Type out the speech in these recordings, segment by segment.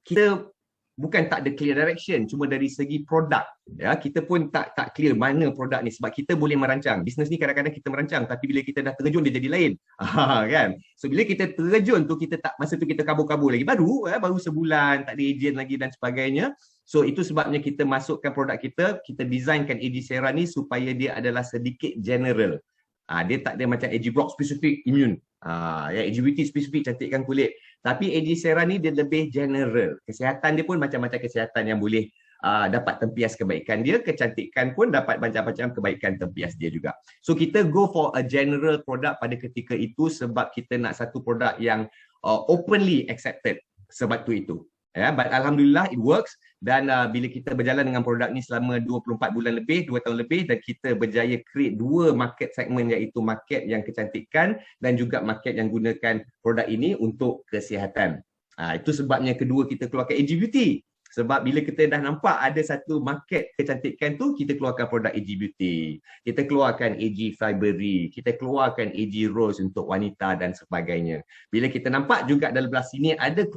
kita bukan tak ada clear direction, cuma dari segi produk, ya, kita pun tak clear mana produk ni, sebab kita boleh merancang. Bisnes ni kadang-kadang kita merancang, tapi bila kita dah terjun dia jadi lain. Kan? So bila kita terjun tu, kita tak, masa tu kita kabur-kabur lagi. Baru sebulan, tak ada ejen lagi dan sebagainya. So itu sebabnya kita masukkan produk kita designkan AG Sera ni supaya dia adalah sedikit general. Dia tak ada macam AG Block spesifik immune. Ya, AGBT spesifik cantikkan kulit. Tapi AG Sera ni dia lebih general. Kesihatan dia pun macam-macam kesihatan yang boleh dapat tempias kebaikan dia. Kecantikan pun dapat macam-macam kebaikan tempias dia juga. So kita go for a general product pada ketika itu sebab kita nak satu produk yang openly accepted. Sebab itu. Ya, but alhamdulillah it works. Dan bila kita berjalan dengan produk ni selama 24 bulan lebih, 2 tahun lebih, dan kita berjaya create 2 market segment, iaitu market yang kecantikan dan juga market yang gunakan produk ini untuk kesihatan. Itu sebabnya kedua kita keluarkan AG Beauty. Sebab bila kita dah nampak ada satu market kecantikan tu, kita keluarkan produk AG Beauty. Kita keluarkan AG Fibery, kita keluarkan AG Rose untuk wanita dan sebagainya. Bila kita nampak juga dalam belah sini ada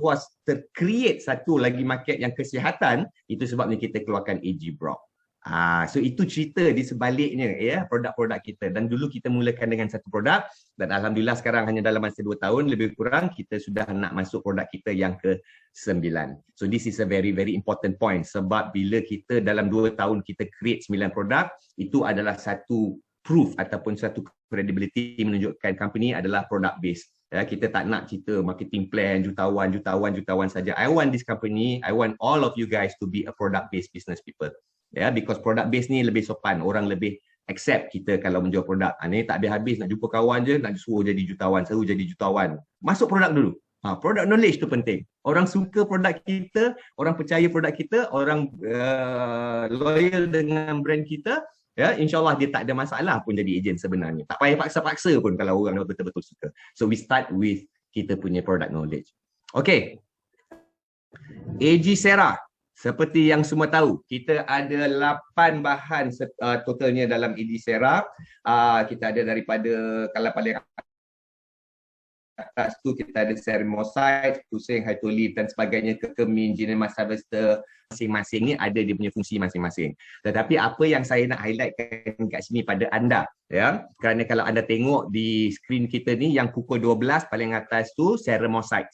tercreate satu lagi market yang kesihatan, itu sebabnya kita keluarkan AG Brock. So itu cerita di sebaliknya, ya, produk-produk kita. Dan dulu kita mulakan dengan satu produk, dan alhamdulillah sekarang hanya dalam masa 2 tahun lebih kurang kita sudah nak masuk produk kita yang ke-9. So this is a very very important point, sebab bila kita dalam 2 tahun kita create 9 produk, itu adalah satu proof ataupun satu credibility menunjukkan company adalah product based. Ya, kita tak nak cerita marketing plan jutawan saja. I want this company, I want all of you guys to be a product based business people. Ya, because product base ni lebih sopan, orang lebih accept kita kalau menjual produk. Ni tak habis-habis nak jumpa kawan je, nak suruh jadi jutawan, suruh jadi jutawan. Masuk produk dulu. Product knowledge tu penting. Orang suka produk kita, orang percaya produk kita, orang loyal dengan brand kita, ya, insyaAllah dia tak ada masalah pun jadi ejen sebenarnya. Tak payah paksa-paksa pun kalau orang betul-betul suka. So we start with kita punya product knowledge. Okay. AG Sera. Seperti yang semua tahu, kita ada 8 bahan totalnya dalam AG Sera. Kita ada daripada, kalau paling atas tu kita ada ceramosite, pusing, hytolith dan sebagainya, kekemin, ginemas harvester, masing-masing ni ada dia punya fungsi masing-masing. Tetapi apa yang saya nak highlightkan kat sini pada anda, ya, kerana kalau anda tengok di skrin kita ni yang pukul 12 paling atas tu ceramosite,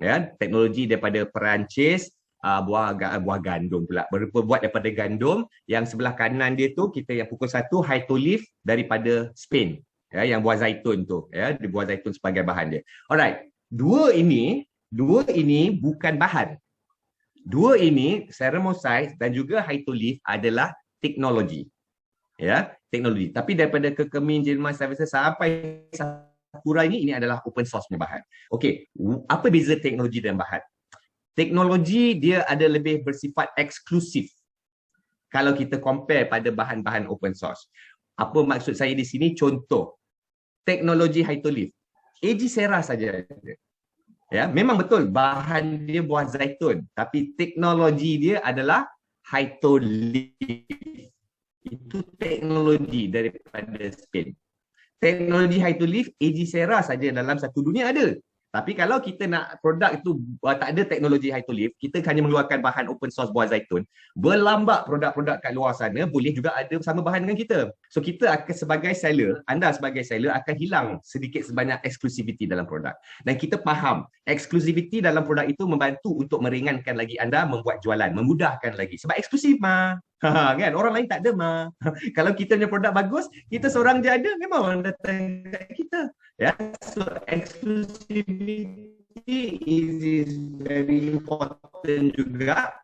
ya, teknologi daripada Perancis. Buah gandum pula, berbuat daripada gandum. Yang sebelah kanan dia tu kita yang pukul 1 hytolith daripada Spain, ya, yang buah zaitun tu, ya, buah zaitun sebagai bahan dia. Alright, dua ini bukan bahan. Dua ini, ceramosite dan juga hytolith, adalah teknologi. Ya, teknologi. Tapi daripada kekemin, ginemas harvester sampai sakura ini adalah open source punya bahan. Okey, apa beza teknologi dan bahan? Teknologi dia ada lebih bersifat eksklusif kalau kita compare pada bahan-bahan open source. Apa maksud saya di sini? Contoh, teknologi hytolith. AG Sera saja. Ya, memang betul bahan dia buah zaitun, tapi teknologi dia adalah hytolith. Itu teknologi daripada Spain. Teknologi hytolith AG Sera saja dalam satu dunia ada. Tapi kalau kita nak produk itu tak ada teknologi hytolith, kita hanya mengeluarkan bahan open source buah zaitun, berlambak produk-produk kat luar sana boleh juga ada sama bahan dengan kita. So kita akan sebagai seller, anda sebagai seller akan hilang sedikit sebanyak exclusivity dalam produk. Dan kita faham, exclusivity dalam produk itu membantu untuk meringankan lagi anda membuat jualan, memudahkan lagi. Sebab eksklusif mah. Kan, orang lain tak ada mah. Kalau kita punya produk bagus, kita seorang je ada, memang orang datang kat kita. Ya, so exclusivity is very important juga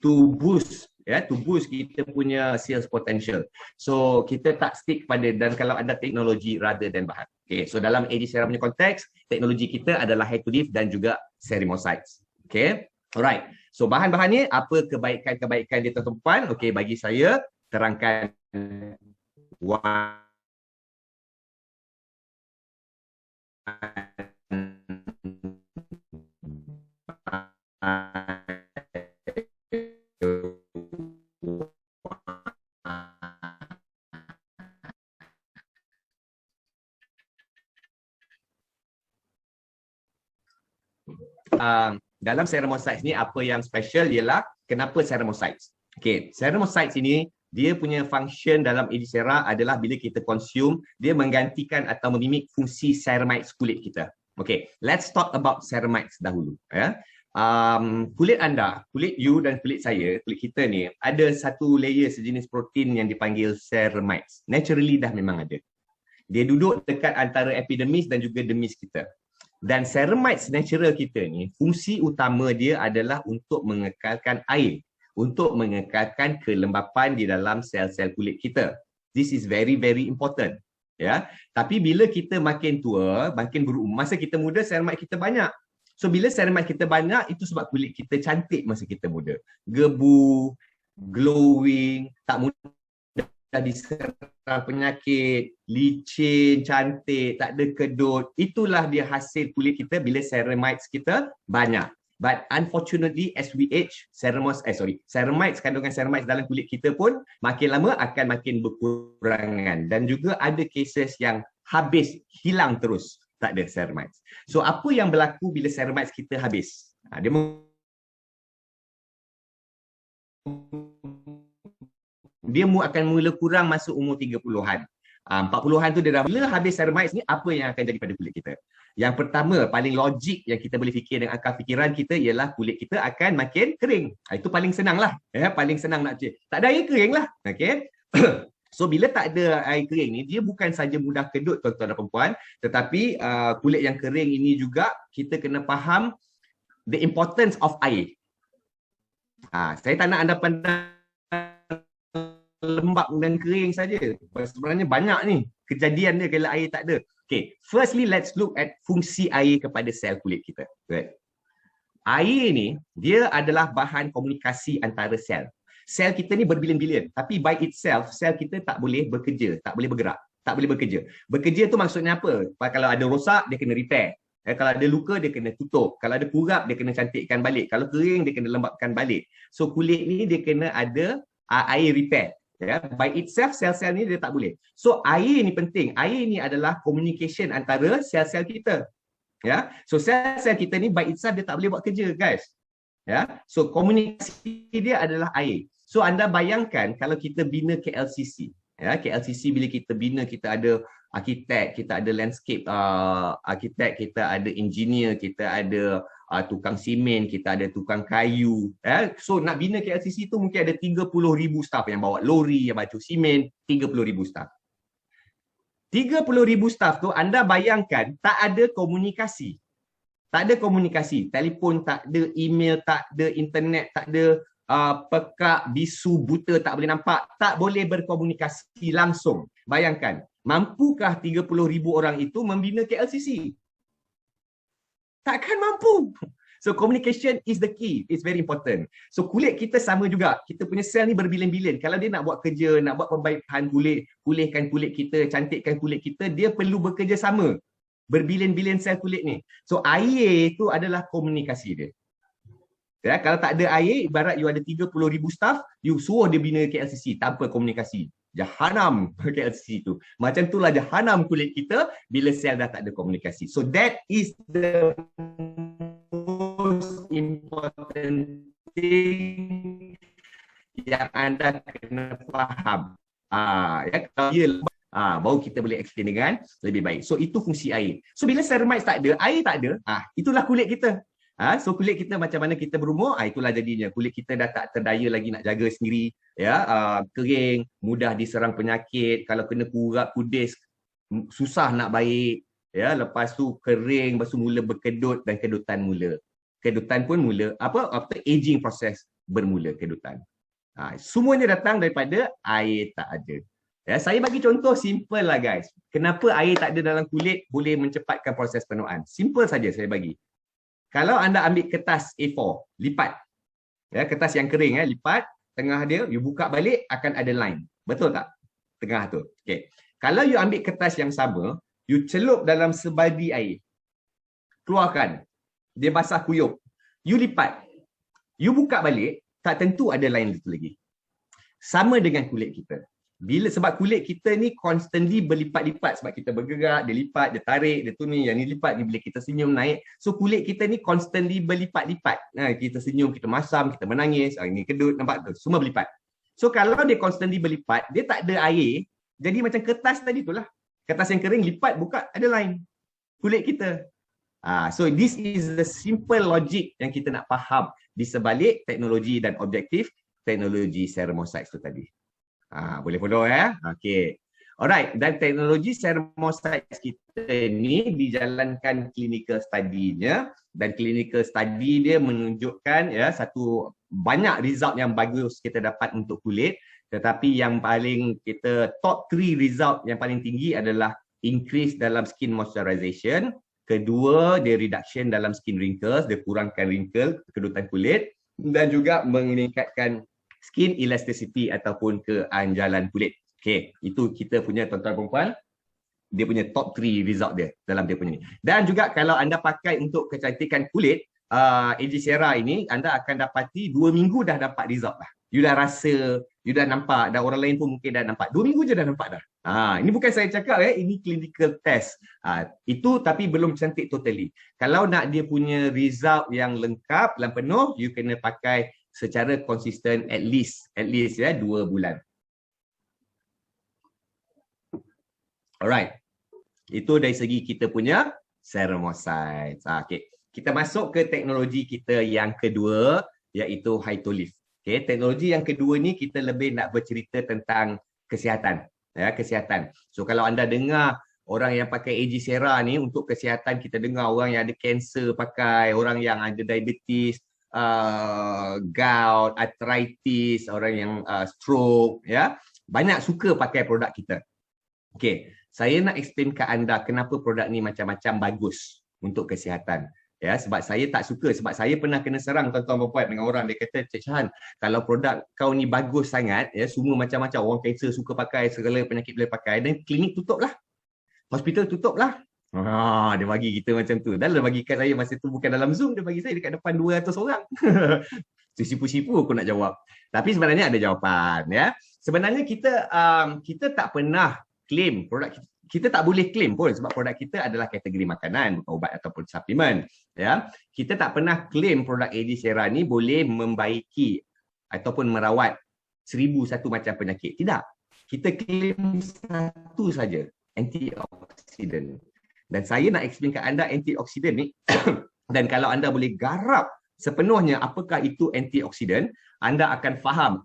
to boost, ya, to boost kita punya sales potential. So kita tak stick pada, dan kalau ada teknologi rather than bahan. Okay, so dalam AG Sera punya konteks, teknologi kita adalah hytolith dan juga ceramosites. Okay, alright. So bahan-bahan ni apa kebaikan-kebaikan dia tuan-tuan? Okay, bagi saya terangkan dalam ceramosites ni apa yang special ialah kenapa ceramosites. Okay, ceramosites ini dia punya function dalam Edicera adalah bila kita consume, dia menggantikan atau memimik fungsi ceramides kulit kita. Okay, let's talk about ceramides dahulu. Ya. Kulit anda, kulit you dan kulit saya, kulit kita ni ada satu layer sejenis protein yang dipanggil ceramides. Naturally dah memang ada. Dia duduk dekat antara epidermis dan juga dermis kita. Dan ceramides natural kita ni, fungsi utama dia adalah untuk mengekalkan air, untuk mengekalkan kelembapan di dalam sel-sel kulit kita. This is very very important. Ya, tapi bila kita makin tua, makin berumur, masa kita muda ceramide kita banyak. So bila ceramide kita banyak, itu sebab kulit kita cantik masa kita muda. Gebu, glowing, tak mudah diserang penyakit, licin, cantik, tak ada kedut. Itulah dia hasil kulit kita bila ceramides kita banyak. But unfortunately as we age, ceramides, kandungan ceramides dalam kulit kita pun makin lama akan makin berkurangan. Dan juga ada cases yang habis, hilang terus, tak ada ceramides. So apa yang berlaku bila ceramides kita habis? Dia akan mula kurang masa umur 30-an. 40-an tu dia dah bila habis ceramides ni, apa yang akan jadi pada kulit kita? Yang pertama, paling logik yang kita boleh fikir dengan akal fikiran kita ialah kulit kita akan makin kering. Itu paling senang lah. Paling senang nak cek. Tak ada air kering lah. Okay? So bila tak ada air kering ni, dia bukan saja mudah kedut tuan-tuan dan perempuan, tetapi kulit yang kering ini juga kita kena faham the importance of air. Saya tak nak anda pandang lembab dan kering saja. Sebenarnya banyak ni kejadian dia kalau air tak ada. Okay, firstly let's look at fungsi air kepada sel kulit kita. Right. Air ni dia adalah bahan komunikasi antara sel. Sel kita ni berbilion-bilion, tapi by itself sel kita tak boleh bekerja, tak boleh bergerak, tak boleh bekerja. Bekerja tu maksudnya apa? Kalau ada rosak dia kena repair. Kalau ada luka dia kena tutup, kalau ada kurap dia kena cantikkan balik, kalau kering dia kena lembapkan balik. So kulit ni dia kena ada air repair. Ya, by itself sel-sel ni dia tak boleh. So air ni penting. Air ni adalah communication antara sel-sel kita. Ya. So sel-sel kita ni by itself dia tak boleh buat kerja, guys. Ya. So komunikasi dia adalah air. So anda bayangkan kalau kita bina KLCC. Ya, KLCC bila kita bina, kita ada arkitek, kita ada landscape arkitek, kita ada engineer, kita ada tukang simen, kita ada tukang kayu. So nak bina KLCC tu mungkin ada 30,000 staff yang bawa lori, yang baju simen, 30,000 staff. 30,000 staff tu anda bayangkan tak ada komunikasi. Tak ada komunikasi, telefon tak ada, email tak ada, internet tak ada, pekak, bisu, buta tak boleh nampak, tak boleh berkomunikasi langsung. Bayangkan, mampukah 30,000 orang itu membina KLCC? Takkan mampu. So communication is the key. It's very important. So kulit kita sama juga. Kita punya sel ni berbilion-bilion. Kalau dia nak buat kerja, nak buat perbaikan kulit, pulihkan kulit kita, cantikkan kulit kita, dia perlu bekerja sama. Berbilion-bilion sel kulit ni. So air itu adalah komunikasi dia. Ya, kalau tak ada air, ibarat you ada 30,000 staff, you suruh dia bina KLCC tanpa komunikasi. Jahanam KLCC tu. Macam itulah jahanam kulit kita bila sel dah tak ada komunikasi. So that is the most important thing yang anda kena faham. Ya, kalau dia baru kita boleh explain dengan lebih baik. So itu fungsi air. So bila ceramides tak ada, air tak ada, itulah kulit kita. So kulit kita macam mana kita berumur, itulah jadinya. Kulit kita dah tak terdaya lagi nak jaga sendiri, ya, kering, mudah diserang penyakit, kalau kena kurap, kudis, susah nak baik, ya, lepas tu kering, lepas tu mula berkedut dan kedutan mula. Kedutan pun mula, after aging proses bermula kedutan. Semuanya datang daripada air tak ada. Ya, saya bagi contoh simple lah guys. Kenapa air tak ada dalam kulit boleh mencepatkan proses penuaan? Simple saja saya bagi. Kalau anda ambil kertas A4, lipat. Ya, kertas yang kering, lipat, tengah dia, you buka balik, akan ada line. Betul tak? Tengah tu. Okay. Kalau you ambil kertas yang sama, you celup dalam sebadi air. Keluarkan. Dia basah kuyup. You lipat. You buka balik, tak tentu ada line itu lagi. Sama dengan kulit kita. Sebab kulit kita ni constantly berlipat-lipat sebab kita bergerak, dia lipat, dia tarik, dia tu ni, yang ni lipat ni bila kita senyum naik. So kulit kita ni constantly berlipat-lipat. Kita senyum, kita masam, kita menangis, ini kedut, nampak tu, semua berlipat. So kalau dia constantly berlipat, dia tak ada air, jadi macam kertas tadi tu lah. Kertas yang kering lipat, buka, ada line. Kulit kita. So this is the simple logic yang kita nak faham di sebalik teknologi dan objektif teknologi Ceramosite tu tadi. Boleh follow ya? Okay. Alright, dan teknologi Ceramosite kita ni dijalankan clinical study-nya, dan clinical study dia menunjukkan ya satu banyak result yang bagus kita dapat untuk kulit, tetapi yang paling kita top 3 result yang paling tinggi adalah increase dalam skin moisturization, kedua dia reduction dalam skin wrinkles, dia kurangkan wrinkle, kekedutan kulit, dan juga meningkatkan skin elasticity ataupun keanjalan kulit. Okay, itu kita punya tuan-tuan perempuan, dia punya top 3 result dia dalam dia punya ni. Dan juga kalau anda pakai untuk kecantikan kulit, AG Cera ini, anda akan dapati 2 minggu dah dapat result lah. You dah rasa, you dah nampak, dan orang lain pun mungkin dah nampak. 2 minggu je dah nampak dah. Ini bukan saya cakap ini clinical test. Itu tapi belum cantik totally. Kalau nak dia punya result yang lengkap, yang penuh, you kena pakai secara konsisten at least ya 2 bulan. Alright. Itu dari segi kita punya Ceramosite. Okay. Kita masuk ke teknologi kita yang kedua, iaitu Hytolift. Okay. Teknologi yang kedua ni kita lebih nak bercerita tentang kesihatan. Ya, kesihatan. So kalau anda dengar orang yang pakai AG Cera ni untuk kesihatan, kita dengar orang yang ada kanser pakai, orang yang ada diabetes, gout, arthritis, orang yang stroke, ya, banyak suka pakai produk kita. Okey, saya nak explain ke anda kenapa produk ni macam-macam bagus untuk kesihatan. Ya, sebab saya tak suka, sebab saya pernah kena serang tuan-tuan puan dengan orang, dia kata, Cik Shahan, kalau produk kau ni bagus sangat, ya, semua macam-macam, orang kanser suka pakai, segala penyakit boleh pakai, dan klinik tutup lah, hospital tutup lah. Dia bagi kita macam tu. Dan dia bagikan saya masa tu bukan dalam Zoom, dia bagi saya dekat depan 200 orang. Sipu-sipu aku nak jawab. Tapi sebenarnya ada jawapan, ya. Sebenarnya kita tak pernah claim produk kita tak boleh claim pun sebab produk kita adalah kategori makanan, bukan ubat ataupun suplemen, ya. Kita tak pernah claim produk AG Cera ni boleh membaiki ataupun merawat 1001 macam penyakit. Tidak. Kita claim satu saja, antioksidan. Dan saya nak explain ke anda antioksidan ni dan kalau anda boleh garap sepenuhnya apakah itu antioksidan, anda akan faham,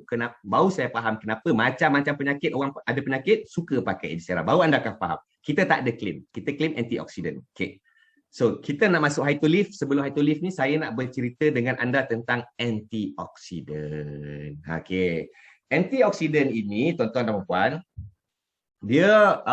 kenapa, baru saya faham kenapa macam-macam penyakit, orang ada penyakit suka pakai AG Cera. Baru anda akan faham. Kita tak ada claim. Kita claim antioksidan. Okay. So, kita nak masuk Hytolift. Sebelum Hytolift ni, saya nak bercerita dengan anda tentang antioksidan. Okay. Antioksidan ini, tuan-tuan dan puan, dia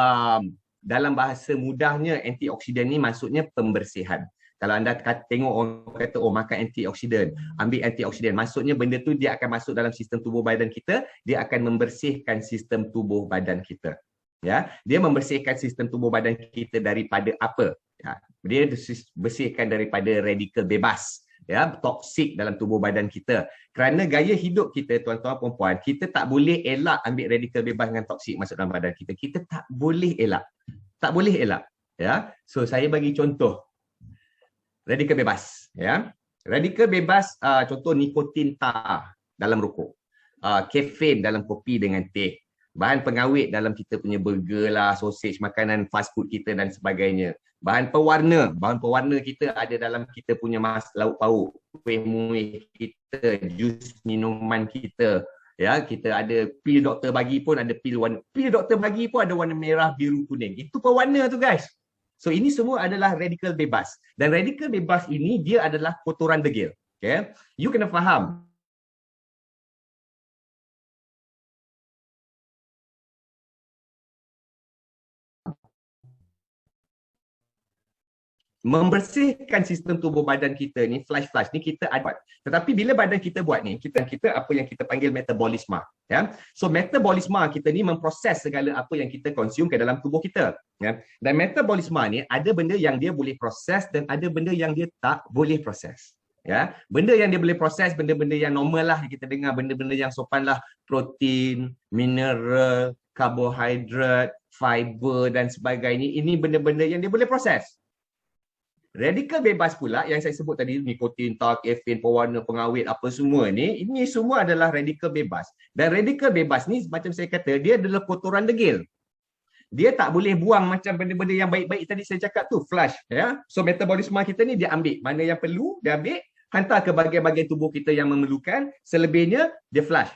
dalam bahasa mudahnya, antioksidan ni maksudnya pembersihan. Kalau anda tengok orang kata, makan antioksidan, ambil antioksidan, maksudnya benda tu dia akan masuk dalam sistem tubuh badan kita, dia akan membersihkan sistem tubuh badan kita. Ya, dia membersihkan sistem tubuh badan kita daripada apa? Ya, dia bersihkan daripada radikal bebas, ya, toksik dalam tubuh badan kita. Kerana gaya hidup kita, tuan-tuan perempuan, kita tak boleh elak ambil radikal bebas dengan toksik masuk dalam badan kita. Kita tak boleh elak. Tak boleh elak, ya. So saya bagi contoh radikal bebas, ya. Radikal bebas, contoh nikotin tar dalam rokok, kafein dalam kopi dengan teh, bahan pengawet dalam kita punya burger lah, sausage, makanan fast food kita dan sebagainya. Bahan pewarna kita ada dalam kita punya lauk pauk, kuih muih kita, jus minuman kita. Ya, kita ada pil doktor bagi pun ada pil doktor bagi pun ada warna merah, biru, kuning. Itu pewarna tu guys. So ini semua adalah radikal bebas. Dan radikal bebas ini dia adalah kotoran degil. Okay? You kena faham. Membersihkan sistem tubuh badan kita ni, flush ni kita ada. Tetapi bila badan kita buat ni, kita apa yang kita panggil metabolisme, ya. So metabolisme kita ni memproses segala apa yang kita consume ke dalam tubuh kita, ya. Dan metabolisme ni ada benda yang dia boleh proses dan ada benda yang dia tak boleh proses. Ya, benda yang dia boleh proses, benda-benda yang normal lah kita dengar, benda-benda yang sopan lah, protein, mineral, karbohidrat, fiber dan sebagainya. Ini benda-benda yang dia boleh proses. Radikal bebas pula yang saya sebut tadi, nikotin, tar, kafein, pewarna, pengawet, apa semua ni, ini semua adalah radikal bebas. Dan radikal bebas ni macam saya kata, dia adalah kotoran degil. Dia tak boleh buang macam benda-benda yang baik-baik tadi saya cakap tu, flush. Ya? So metabolisme kita ni dia ambil, mana yang perlu dia ambil, hantar ke bahagian-bahagian tubuh kita yang memerlukan, selebihnya dia flush.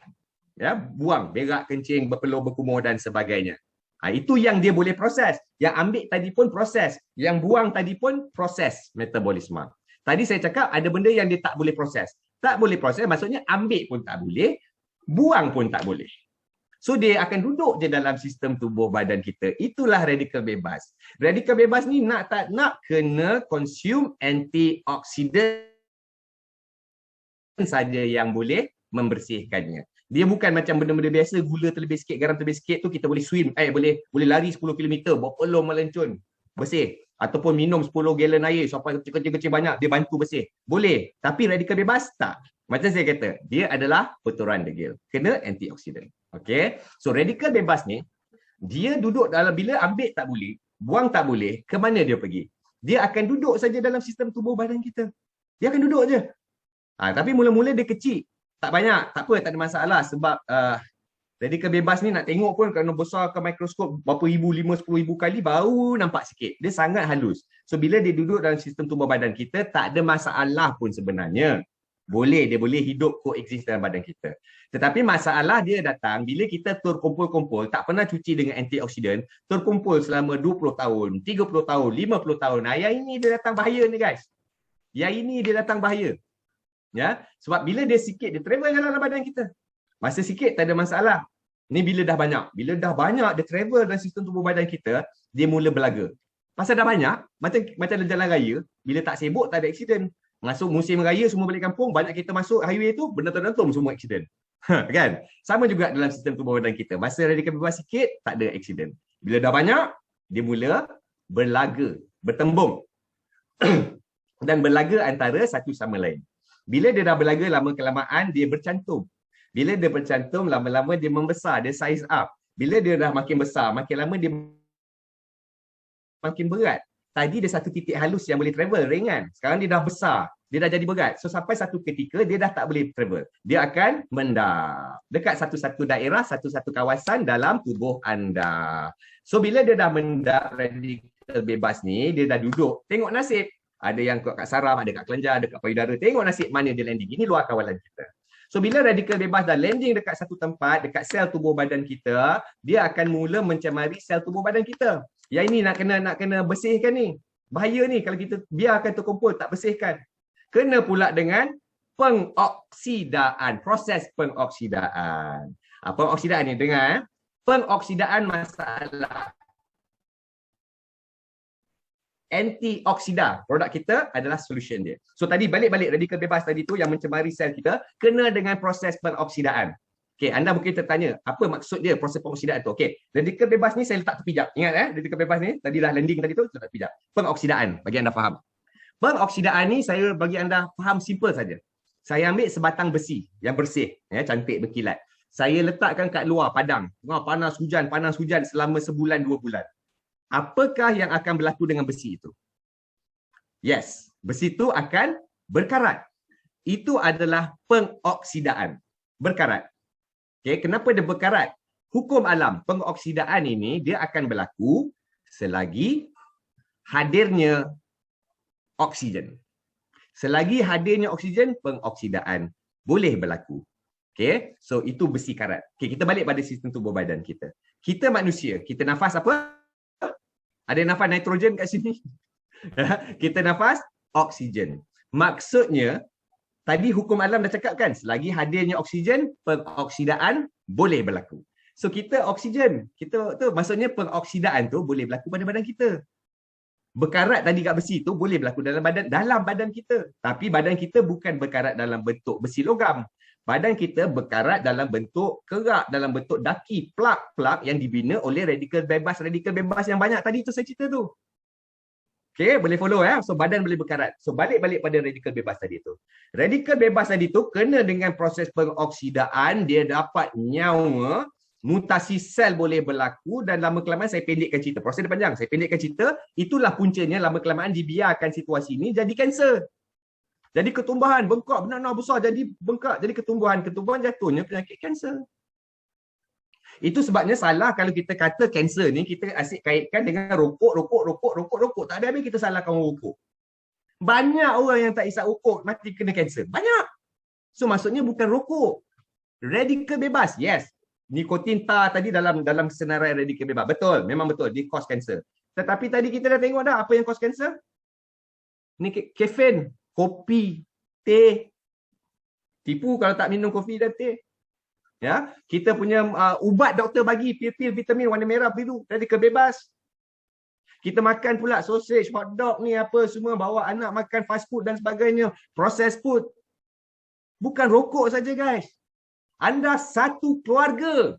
Ya, buang, berak, kencing, berpeluh, berkumur dan sebagainya. Itu yang dia boleh proses. Yang ambil tadi pun proses. Yang buang tadi pun proses metabolisme. Tadi saya cakap ada benda yang dia tak boleh proses. Tak boleh proses maksudnya ambil pun tak boleh, buang pun tak boleh. So dia akan duduk je dalam sistem tubuh badan kita. Itulah radikal bebas. Radikal bebas ni nak tak nak kena consume antioksidan saja yang boleh membersihkannya. Dia bukan macam benda-benda biasa, gula terlebih sikit, garam terlebih sikit tu kita boleh swim, boleh lari 10 km, berpeluh melencun, bersih. Ataupun minum 10 galon air sampai kecil-kecil banyak, dia bantu bersih. Boleh. Tapi radikal bebas tak. Macam saya kata, dia adalah kotoran degil. Kena antioksidan. Okay. So radikal bebas ni, dia duduk dalam, bila ambil tak boleh, buang tak boleh, ke mana dia pergi? Dia akan duduk saja dalam sistem tubuh badan kita. Dia akan duduk je. Tapi mula-mula dia kecil. Tak banyak, tak apa, tak ada masalah sebab radikal bebas ni nak tengok pun kerana besar ke mikroskop berapa ribu, 5-10 ribu kali baru nampak sikit. Dia sangat halus. So bila dia duduk dalam sistem tubuh badan kita, tak ada masalah pun sebenarnya. Dia boleh hidup coexist dalam badan kita. Tetapi masalah dia datang bila kita terkumpul-kumpul, tak pernah cuci dengan antioksidan, terkumpul selama 20 tahun, 30 tahun, 50 tahun. Yang ini dia datang bahaya ni guys. Yang ini dia datang bahaya. Ya, sebab bila dia sikit dia travel dalam badan kita. Masa sikit tak ada masalah. Ni bila dah banyak. Bila dah banyak dia travel dalam sistem tubuh badan kita, dia mula berlaga. Pasal dah banyak, macam jalan raya, bila tak sibuk tak ada aksiden. Masuk musim raya semua balik kampung, banyak kita masuk highway tu berantem semua aksiden. Kan? Sama juga dalam sistem tubuh badan kita. Masa radikal bebas sikit tak ada aksiden. Bila dah banyak, dia mula berlaga, bertembung. Dan berlaga antara satu sama lain. Bila dia dah berlaga lama-kelamaan, dia bercantum. Bila dia bercantum, lama-lama dia membesar, dia size up. Bila dia dah makin besar, makin lama dia makin berat. Tadi dia satu titik halus yang boleh travel, ringan. Sekarang dia dah besar, dia dah jadi berat. So sampai satu ketika, dia dah tak boleh travel. Dia akan mendap. Dekat satu-satu daerah, satu-satu kawasan dalam tubuh anda. So bila dia dah mendap radikal bebas ni, dia dah duduk. Tengok nasib. Ada yang kat saraf, ada kat kelenjar, ada kat payudara. Tengok nasib mana dia landing. Ini luar kawalan kita. So bila radikal bebas dah landing dekat satu tempat, dekat sel tubuh badan kita, dia akan mula mencemari sel tubuh badan kita. Yang ini nak kena bersihkan ni. Bahaya ni kalau kita biarkan terkumpul tak bersihkan. Kena pula dengan pengoksidaan, proses pengoksidaan. Pengoksidaan ni dengar, pengoksidaan masalah. Antioksida, produk kita adalah solution dia. So tadi balik-balik radikal bebas tadi tu yang mencemari sel kita kena dengan proses pengoksidaan. Okey, anda mungkin tertanya, apa maksud dia proses pengoksidaan tu? Okey, radikal bebas ni saya letak tepi jap. Ingat radikal bebas ni tadi dah landing tadi tu letak tepi jap. Pengoksidaan bagi anda faham. Pengoksidaan ni saya bagi anda faham simple saja. Saya ambil sebatang besi yang bersih, cantik berkilat. Saya letakkan kat luar padang. Panas hujan selama sebulan 2 bulan. Apakah yang akan berlaku dengan besi itu? Yes, besi itu akan berkarat. Itu adalah pengoksidaan. Berkarat. Okay, kenapa dia berkarat? Hukum alam, pengoksidaan ini dia akan berlaku selagi hadirnya oksigen. Selagi hadirnya oksigen, pengoksidaan boleh berlaku. Okay, so itu besi karat. Okay, kita balik pada sistem tubuh badan kita. Kita manusia, kita nafas apa? Ada nafas nitrogen kat sini. Kita nafas oksigen. Maksudnya, tadi hukum alam dah cakap kan, selagi hadirnya oksigen, pengoksidaan boleh berlaku. So kita oksigen, kita tu maksudnya pengoksidaan tu boleh berlaku pada badan kita. Berkarat tadi kat besi tu boleh berlaku dalam badan kita. Tapi badan kita bukan berkarat dalam bentuk besi logam. Badan kita berkarat dalam bentuk kerak, dalam bentuk daki, plak yang dibina oleh radikal bebas yang banyak tadi tu saya cerita tu. Okay, boleh follow ya. So badan boleh berkarat. So balik-balik pada radikal bebas tadi tu. Radikal bebas tadi tu kena dengan proses pengoksidaan, dia dapat nyawa, mutasi sel boleh berlaku dan lama kelamaan saya pendekkan cerita. Proses dia panjang. Saya pendekkan cerita, itulah puncanya lama kelamaan dibiarkan situasi ini jadi kanser. Jadi ketumbuhan bengkak benar-benar besar jadi bengkak, jadi ketumbuhan jatuhnya penyakit kanser. Itu sebabnya salah kalau kita kata kanser ni kita asyik kaitkan dengan rokok. Tak ada habis kita salahkan orang rokok. Banyak orang yang tak isap rokok mati kena kanser. Banyak. So maksudnya bukan rokok. Radikal bebas. Yes. Nikotin tar tadi dalam senarai radikal bebas. Betul. Memang betul. Dia cause kanser. Tetapi tadi kita dah tengok dah apa yang cause kanser. Ni kafein, kopi, teh. Tipu kalau tak minum kopi dan teh. Ya, kita punya ubat doktor bagi pil-pil vitamin warna merah biru radikal bebas. Kita makan pula sausage, hot dog ni apa semua, bawa anak makan fast food dan sebagainya, processed food. Bukan rokok saja guys. Anda satu keluarga.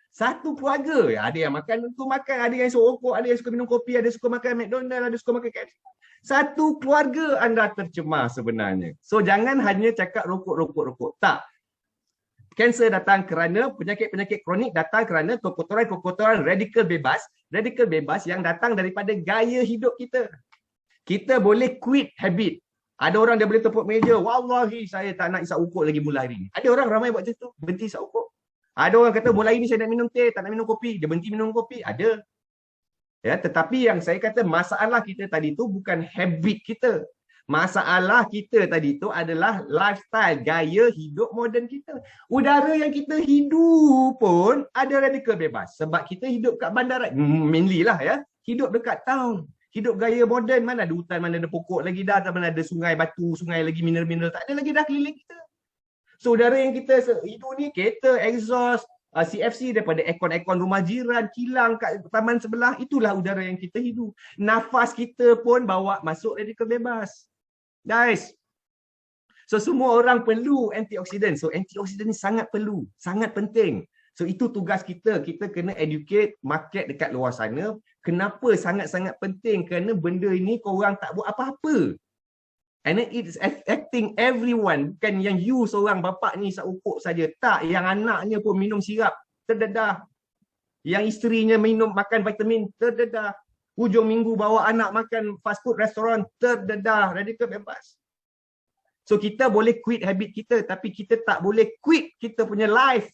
Satu keluarga. Ya, ada yang makan untuk makan, ada yang suka rokok, ada yang suka minum kopi, ada yang suka makan McDonald, ada yang suka makan KFC. Satu keluarga anda tercemar sebenarnya. So jangan hanya cakap rokok. Tak. Kanser datang kerana penyakit-penyakit kronik datang kerana kekotoran radikal bebas yang datang daripada gaya hidup kita. Kita boleh quit habit. Ada orang dia boleh tepuk meja, wallahi saya tak nak isap ukuk lagi mulai hari ni. Ada orang ramai buat macam tu, berhenti isap ukuk. Ada orang kata mulai ini saya nak minum teh, tak nak minum kopi, dia berhenti minum kopi. Ada. Ya, tetapi yang saya kata masalah kita tadi tu bukan habit kita. Masalah kita tadi tu adalah lifestyle, gaya hidup moden kita. Udara yang kita hidup pun ada radikal bebas. Sebab kita hidup kat bandaran. Mainly lah ya. Hidup dekat town. Hidup gaya moden. Mana ada hutan, mana ada pokok lagi dah. Mana ada sungai batu, sungai lagi mineral-mineral. Tak ada lagi dah keliling kita. So udara yang kita hidup ni, kereta, exhaust, CFC daripada aircon rumah jiran, kilang kat taman sebelah. Itulah udara yang kita hidup. Nafas kita pun bawa masuk radikal bebas. Guys, so semua orang perlu antioksidan. So antioksidan ni sangat perlu, sangat penting. So itu tugas kita. Kita kena educate market dekat luar sana. Kenapa sangat-sangat penting? Kerana benda ini korang tak buat apa-apa. And it is affecting everyone. Bukan yang you seorang bapak ni isap ukuk saja. Tak, yang anaknya pun minum sirap, terdedah. Yang isterinya makan vitamin, terdedah. Hujung minggu bawa anak makan fast food restoran, terdedah, radikal bebas. So kita boleh quit habit kita, tapi kita tak boleh quit kita punya life.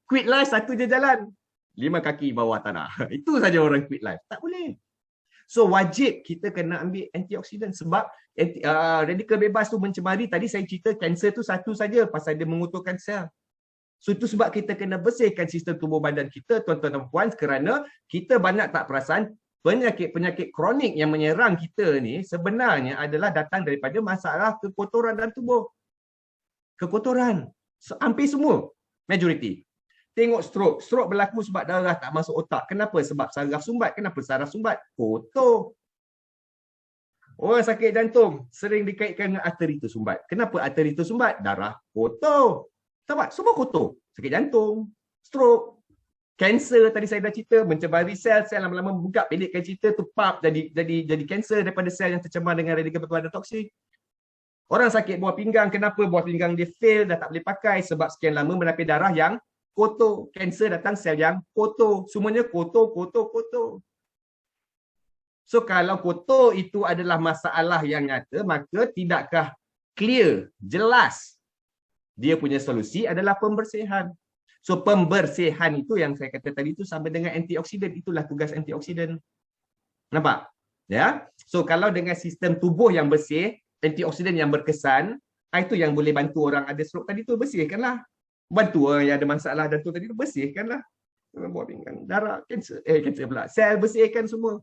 Quit life satu je jalan. 5 kaki bawah tanah. Itu saja orang quit life. Tak boleh. So wajib kita kena ambil antioksidan sebab radikal bebas tu mencemari. Tadi saya cerita kanser tu satu saja pasal dia menguturkan sel. So itu sebab kita kena bersihkan sistem tubuh badan kita, tuan-tuan dan puan, kerana kita banyak tak perasan penyakit-penyakit kronik yang menyerang kita ni sebenarnya adalah datang daripada masalah kekotoran dalam tubuh. Kekotoran. So, hampir semua. Majoriti. Tengok stroke. Stroke berlaku sebab darah tak masuk otak. Kenapa? Sebab saraf sumbat. Kenapa saraf sumbat? Kotor. Orang sakit jantung sering dikaitkan dengan arteri tersumbat. Kenapa arteri tersumbat? Darah kotor. Sebab semua kotor. Sakit jantung, stroke, kanser tadi saya dah cerita, mencemari sel lama-lama buka pendekkan cerita tu pap jadi kanser daripada sel yang tercemar dengan radikal bebas dan toksik. Orang sakit buah pinggang, kenapa buah pinggang dia fail, dah tak boleh pakai sebab sekian lama menapis darah yang kotor. Kanser datang sel yang kotor. Semuanya kotor. So kalau kotor itu adalah masalah yang nyata, maka tidakkah clear, jelas dia punya solusi adalah pembersihan. So pembersihan itu yang saya kata tadi itu sama dengan antioksidan. Itulah tugas antioksidan. Nampak? Ya. So kalau dengan sistem tubuh yang bersih, antioksidan yang berkesan, itu yang boleh bantu orang ada stroke tadi tu, bersihkanlah. Bantu orang yang ada masalah jantung tadi tu, bersihkanlah. Buah pinggang, darah, kanser pula. Sel bersihkan semua.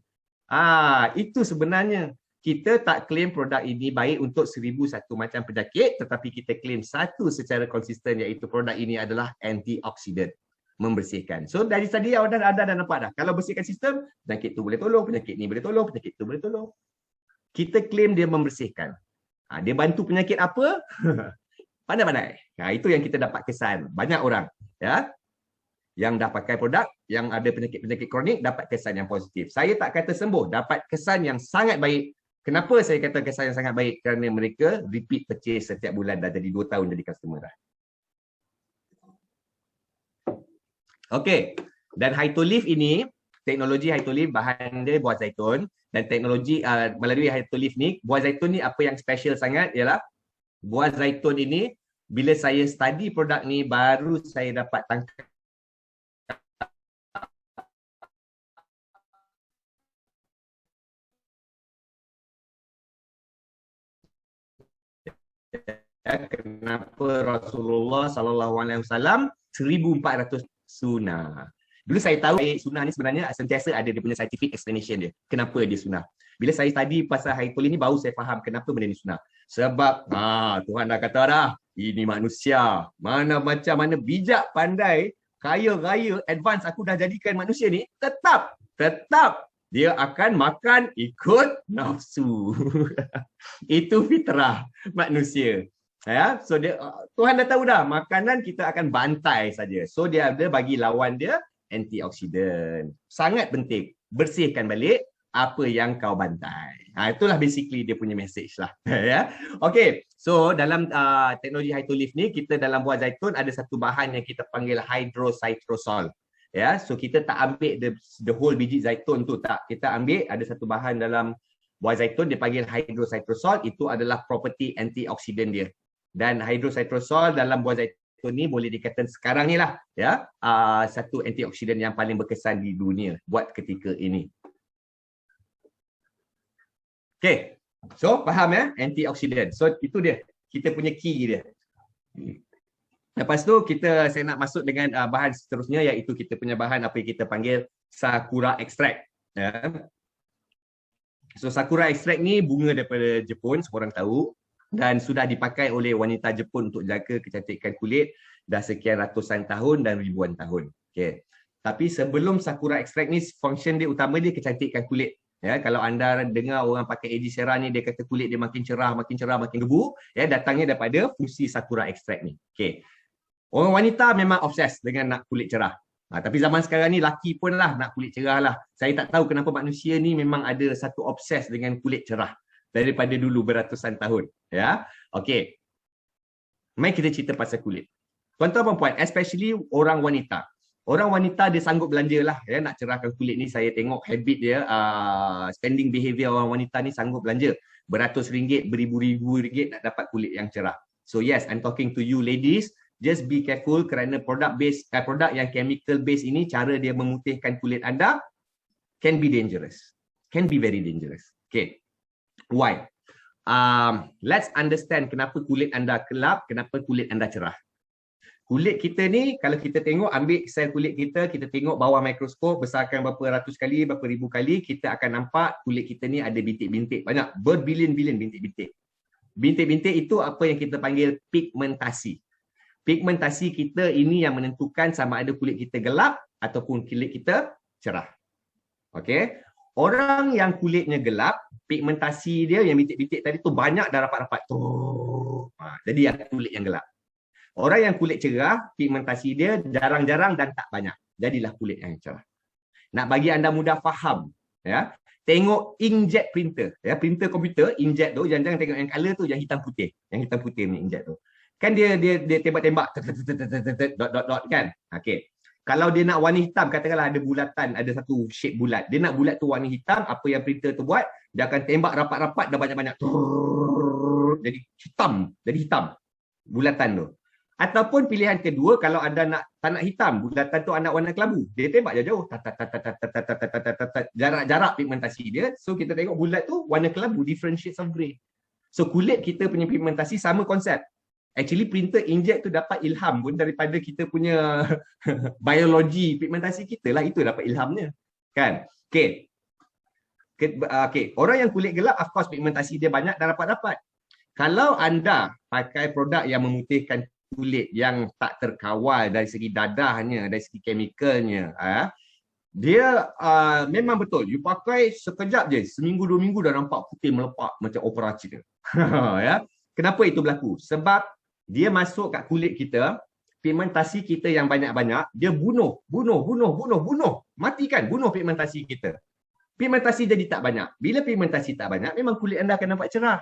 Itu sebenarnya. Kita tak claim produk ini baik untuk 1001 macam penyakit, tetapi kita claim satu secara konsisten, iaitu produk ini adalah antioksidan, membersihkan. So dari tadi awak dah nampak dah. Kalau bersihkan sistem, penyakit tu boleh tolong, penyakit ni boleh tolong, penyakit tu boleh tolong. Kita claim dia membersihkan. Dia bantu penyakit apa? Pandai-pandai. Itu yang kita dapat kesan. Banyak orang. Ya. Yang dah pakai produk, yang ada penyakit-penyakit kronik dapat kesan yang positif. Saya tak kata sembuh, dapat kesan yang sangat baik. Kenapa saya kata kesan yang sangat baik? Kerana mereka repeat purchase setiap bulan, dah jadi 2 tahun jadi customer dah. Okey. Dan Hytolift ini, teknologi Hytolift, bahan dia buah zaitun, dan teknologi melalui Hytolift ni, buah zaitun ni apa yang special sangat ialah buah zaitun ini, bila saya study produk ni, baru saya dapat tangkap kenapa Rasulullah SAW 1400 sunnah. Dulu saya tahu sunnah ni sebenarnya sentiasa ada dia punya scientific explanation dia. Kenapa dia sunnah. Bila saya study pasal Hytolift ni, baru saya faham kenapa benda ni sunnah. Sebab Tuhan dah kata dah, ini manusia. Mana macam mana bijak, pandai, kaya raya, advance aku dah jadikan manusia ni, tetap dia akan makan ikut nafsu. Itu fitrah manusia. Ya, so dia, Tuhan dah tahu dah makanan kita akan bantai saja. So dia ada bagi lawan dia antioksidan. Sangat penting. Bersihkan balik apa yang kau bantai. Itulah basically dia punya message lah. Ya. Okay. So dalam teknologi Hytolift ni, kita dalam buah zaitun ada satu bahan yang kita panggil hydrocitosol. Ya, so kita tak ambil the whole biji zaitun tu, tak. Kita ambil ada satu bahan dalam buah zaitun dia panggil hydrocitosol. Itu adalah property antioksidan dia. Dan hydrocitosol dalam buah zaitun ni boleh dikatakan sekarang ni lah, ya, satu antioksidan yang paling berkesan di dunia buat ketika ini. Okay, so faham ya, antioksidan. So itu dia, kita punya key dia. Lepas tu saya nak masuk dengan bahan seterusnya, iaitu kita punya bahan apa yang kita panggil sakura extract. Ya. So sakura extract ni bunga daripada Jepun, semua orang tahu. Dan sudah dipakai oleh wanita Jepun untuk jaga kecantikan kulit dah sekian ratusan tahun dan ribuan tahun. Okay. Tapi sebelum sakura extract ni, function dia utama dia kecantikan kulit. Ya, kalau anda dengar orang pakai Ejisera ni, dia kata kulit dia makin cerah, makin gebu, ya, datangnya daripada fungsi sakura extract ni. Okay. Orang wanita memang obses dengan nak kulit cerah. Tapi zaman sekarang ni laki pun lah nak kulit cerah lah. Saya tak tahu kenapa manusia ni memang ada satu obses dengan kulit cerah daripada dulu beratusan tahun. Ya, okey. Mari kita cerita pasal kulit. Tuan-tuan dan puan, especially orang wanita. Orang wanita dia sanggup belanja lah, ya, nak cerahkan kulit ni. Saya tengok habit dia, spending behavior orang wanita ni sanggup belanja beratus ringgit, beribu-ribu ringgit nak dapat kulit yang cerah. So yes, I'm talking to you ladies. Just be careful kerana produk yang chemical base ini, cara dia memutihkan kulit anda can be dangerous. Can be very dangerous. Okay. Why? Let's understand kenapa kulit anda gelap, kenapa kulit anda cerah. Kulit kita ni, kalau kita tengok, ambil sel kulit kita, kita tengok bawah mikroskop, besarkan berapa ratus kali, berapa ribu kali, kita akan nampak kulit kita ni ada bintik-bintik, banyak, berbilion-bilion bintik-bintik. Bintik-bintik itu apa yang kita panggil pigmentasi. Pigmentasi kita ini yang menentukan sama ada kulit kita gelap ataupun kulit kita cerah. Okey. Orang yang kulitnya gelap, pigmentasi dia yang bintik-bintik tadi tu banyak dah rapat-rapat. Jadi yang kulit yang gelap. Orang yang kulit cerah, pigmentasi dia jarang-jarang dan tak banyak. Jadilah kulit yang cerah. Nak bagi anda mudah faham, ya. Tengok inkjet printer, ya, printer komputer, inkjet tu, jangan tengok yang color tu, yang hitam putih. Yang hitam putih ni inkjet tu. Kan dia tembak-tembak dot kan. Okey. Kalau dia nak warna hitam, katakanlah ada bulatan, ada satu shape bulat. Dia nak bulat tu warna hitam, apa yang printer tu buat, dia akan tembak rapat-rapat dah banyak-banyak. Jadi hitam bulatan tu. Ataupun pilihan kedua, kalau anda tak nak hitam, bulatan tu anda warna kelabu, dia tembak jauh-jauh. Jarak-jarak pigmentasi dia. So kita tengok bulat tu warna kelabu, different shades of grey. So kulit kita punya pigmentasi sama konsep. Actually printer inkjet tu dapat ilham pun daripada kita punya biologi pigmentasi kita lah, itu dapat ilhamnya. Kan? Okey. Okey, orang yang kulit gelap, of course pigmentasi dia banyak dan rapat-rapat. Kalau anda pakai produk yang memutihkan kulit yang tak terkawal dari segi dadahnya, dari segi chemicalnya, dia memang betul. You pakai sekejap je, seminggu 2 minggu dah nampak putih melepak macam opera Cina. Ya. Kenapa itu berlaku? Sebab dia masuk kat kulit kita, pigmentasi kita yang banyak-banyak, dia bunuh, matikan, bunuh pigmentasi kita. Pigmentasi jadi tak banyak. Bila pigmentasi tak banyak, memang kulit anda akan nampak cerah.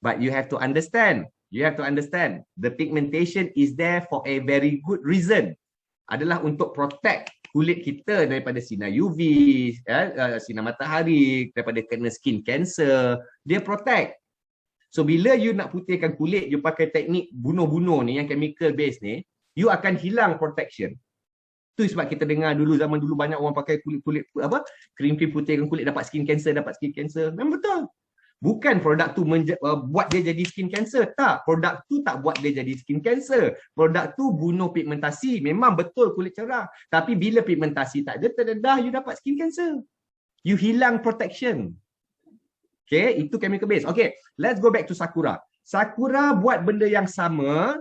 But you have to understand, the pigmentation is there for a very good reason. Adalah untuk protect kulit kita daripada sinar UV, sinar matahari, daripada kena skin cancer. Dia protect. So bila you nak putihkan kulit, you pakai teknik bunuh-bunuh ni, yang chemical base ni, you akan hilang protection. Tu sebab kita dengar dulu, zaman dulu banyak orang pakai kulit krim putihkan kulit dapat skin cancer. Memang betul. Bukan produk tu buat dia jadi skin cancer. Tak, produk tu tak buat dia jadi skin cancer. Produk tu bunuh pigmentasi. Memang betul kulit cerah. Tapi bila pigmentasi tak ada, terdedah, you dapat skin cancer. You hilang protection. Okay, itu chemical base. Okay, let's go back to Sakura. Sakura buat benda yang sama,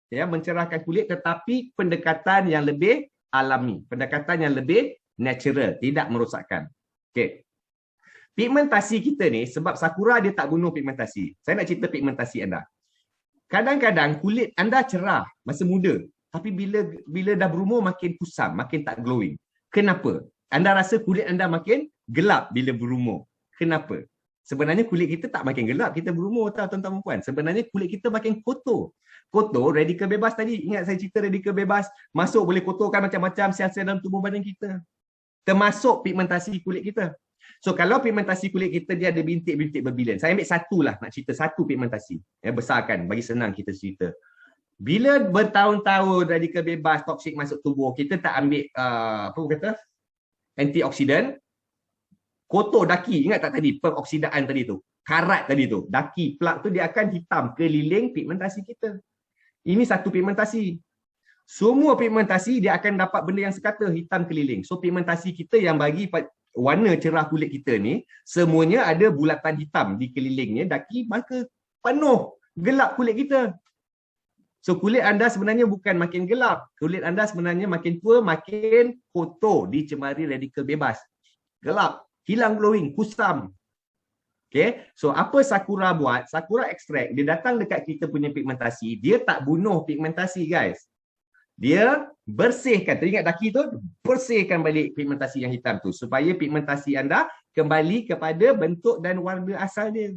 ya, mencerahkan kulit, tetapi pendekatan yang lebih alami, pendekatan yang lebih natural, tidak merosakkan. Okay. Pigmentasi kita ni, sebab Sakura dia tak bunuh pigmentasi. Saya nak cerita pigmentasi anda. Kadang-kadang kulit anda cerah masa muda, tapi bila dah berumur makin kusam, makin tak glowing. Kenapa? Anda rasa kulit anda makin gelap bila berumur. Kenapa? Sebenarnya kulit kita tak makin gelap, kita berumur tau tuan-tuan dan puan. Sebenarnya kulit kita makin kotor. Kotor, radikal bebas tadi. Ingat saya cerita radikal bebas. Masuk boleh kotorkan macam-macam sel-sel dalam tubuh badan kita. Termasuk pigmentasi kulit kita. So kalau pigmentasi kulit kita dia ada bintik-bintik berbilion. Saya ambil satu lah, nak cerita satu pigmentasi. Ya, besarkan, bagi senang kita cerita. Bila bertahun-tahun radikal bebas, toksik masuk tubuh, kita tak ambil, antioksidan, kotor daki, ingat tak tadi peroksidaan tadi tu, karat tadi tu, daki, plak tu dia akan hitam keliling pigmentasi kita. Ini satu pigmentasi. Semua pigmentasi dia akan dapat benda yang sekata, hitam keliling. So pigmentasi kita yang bagi warna cerah kulit kita ni, semuanya ada bulatan hitam di kelilingnya, daki, maka penuh gelap kulit kita. So kulit anda sebenarnya bukan makin gelap, kulit anda sebenarnya makin tua, makin kotor, dicemari radikal bebas, gelap, hilang glowing, kusam. Okay, so apa Sakura buat? Sakura extract, dia datang dekat kita punya pigmentasi, dia tak bunuh pigmentasi guys. Dia bersihkan, teringat daki tu, bersihkan balik pigmentasi yang hitam tu supaya pigmentasi anda kembali kepada bentuk dan warna asal dia.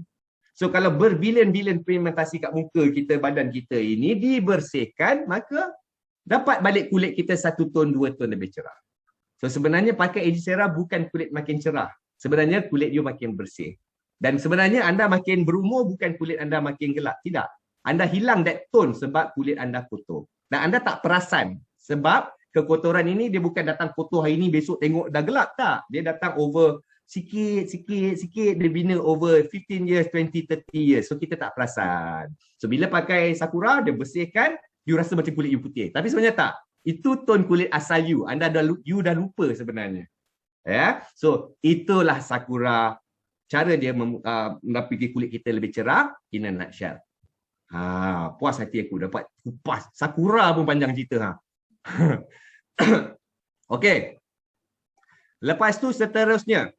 So kalau berbilion-bilion pigmentasi kat muka kita, badan kita ini dibersihkan, maka dapat balik kulit kita 1 ton, 2 ton lebih cerah. So sebenarnya pakai Ejisera bukan kulit makin cerah. Sebenarnya kulit you makin bersih. Dan sebenarnya anda makin berumur bukan kulit anda makin gelap. Tidak. Anda hilang that tone sebab kulit anda kotor. Dan anda tak perasan. Sebab kekotoran ini dia bukan datang kotor hari ini, besok tengok dah gelap. Tak. Dia datang over sikit. Dia bina over 15 years, 20, 30 years. So kita tak perasan. So bila pakai Sakura, dia bersihkan, you rasa macam kulit you putih. Tapi sebenarnya tak. Itu tone kulit asal you. You dah lupa sebenarnya. Ya. So itulah Sakura. Cara dia membuat kulit kita lebih cerah in a nutshell. Puas hati aku dapat kupas. Sakura pun panjang cerita. Okey. Lepas tu seterusnya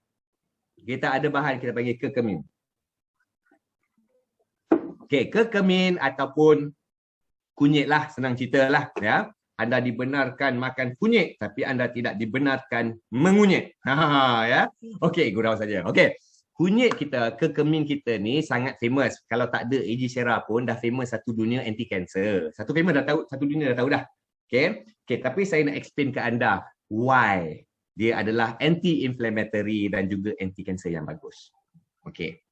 kita ada bahan kita panggil curcumin. Okey, curcumin ataupun kunyit lah, senang cerita lah ya. Anda dibenarkan makan kunyit tapi anda tidak dibenarkan mengunyit. Ya. Okey, gurau saja. Okey. Kunyit kita, curcumin kita ni sangat famous. Kalau tak ada Ejisera pun dah famous satu dunia anti cancer. Satu dunia dah tahu dah. Okay, tapi saya nak explain ke anda why dia adalah anti-inflammatory dan juga anti cancer yang bagus. Okay.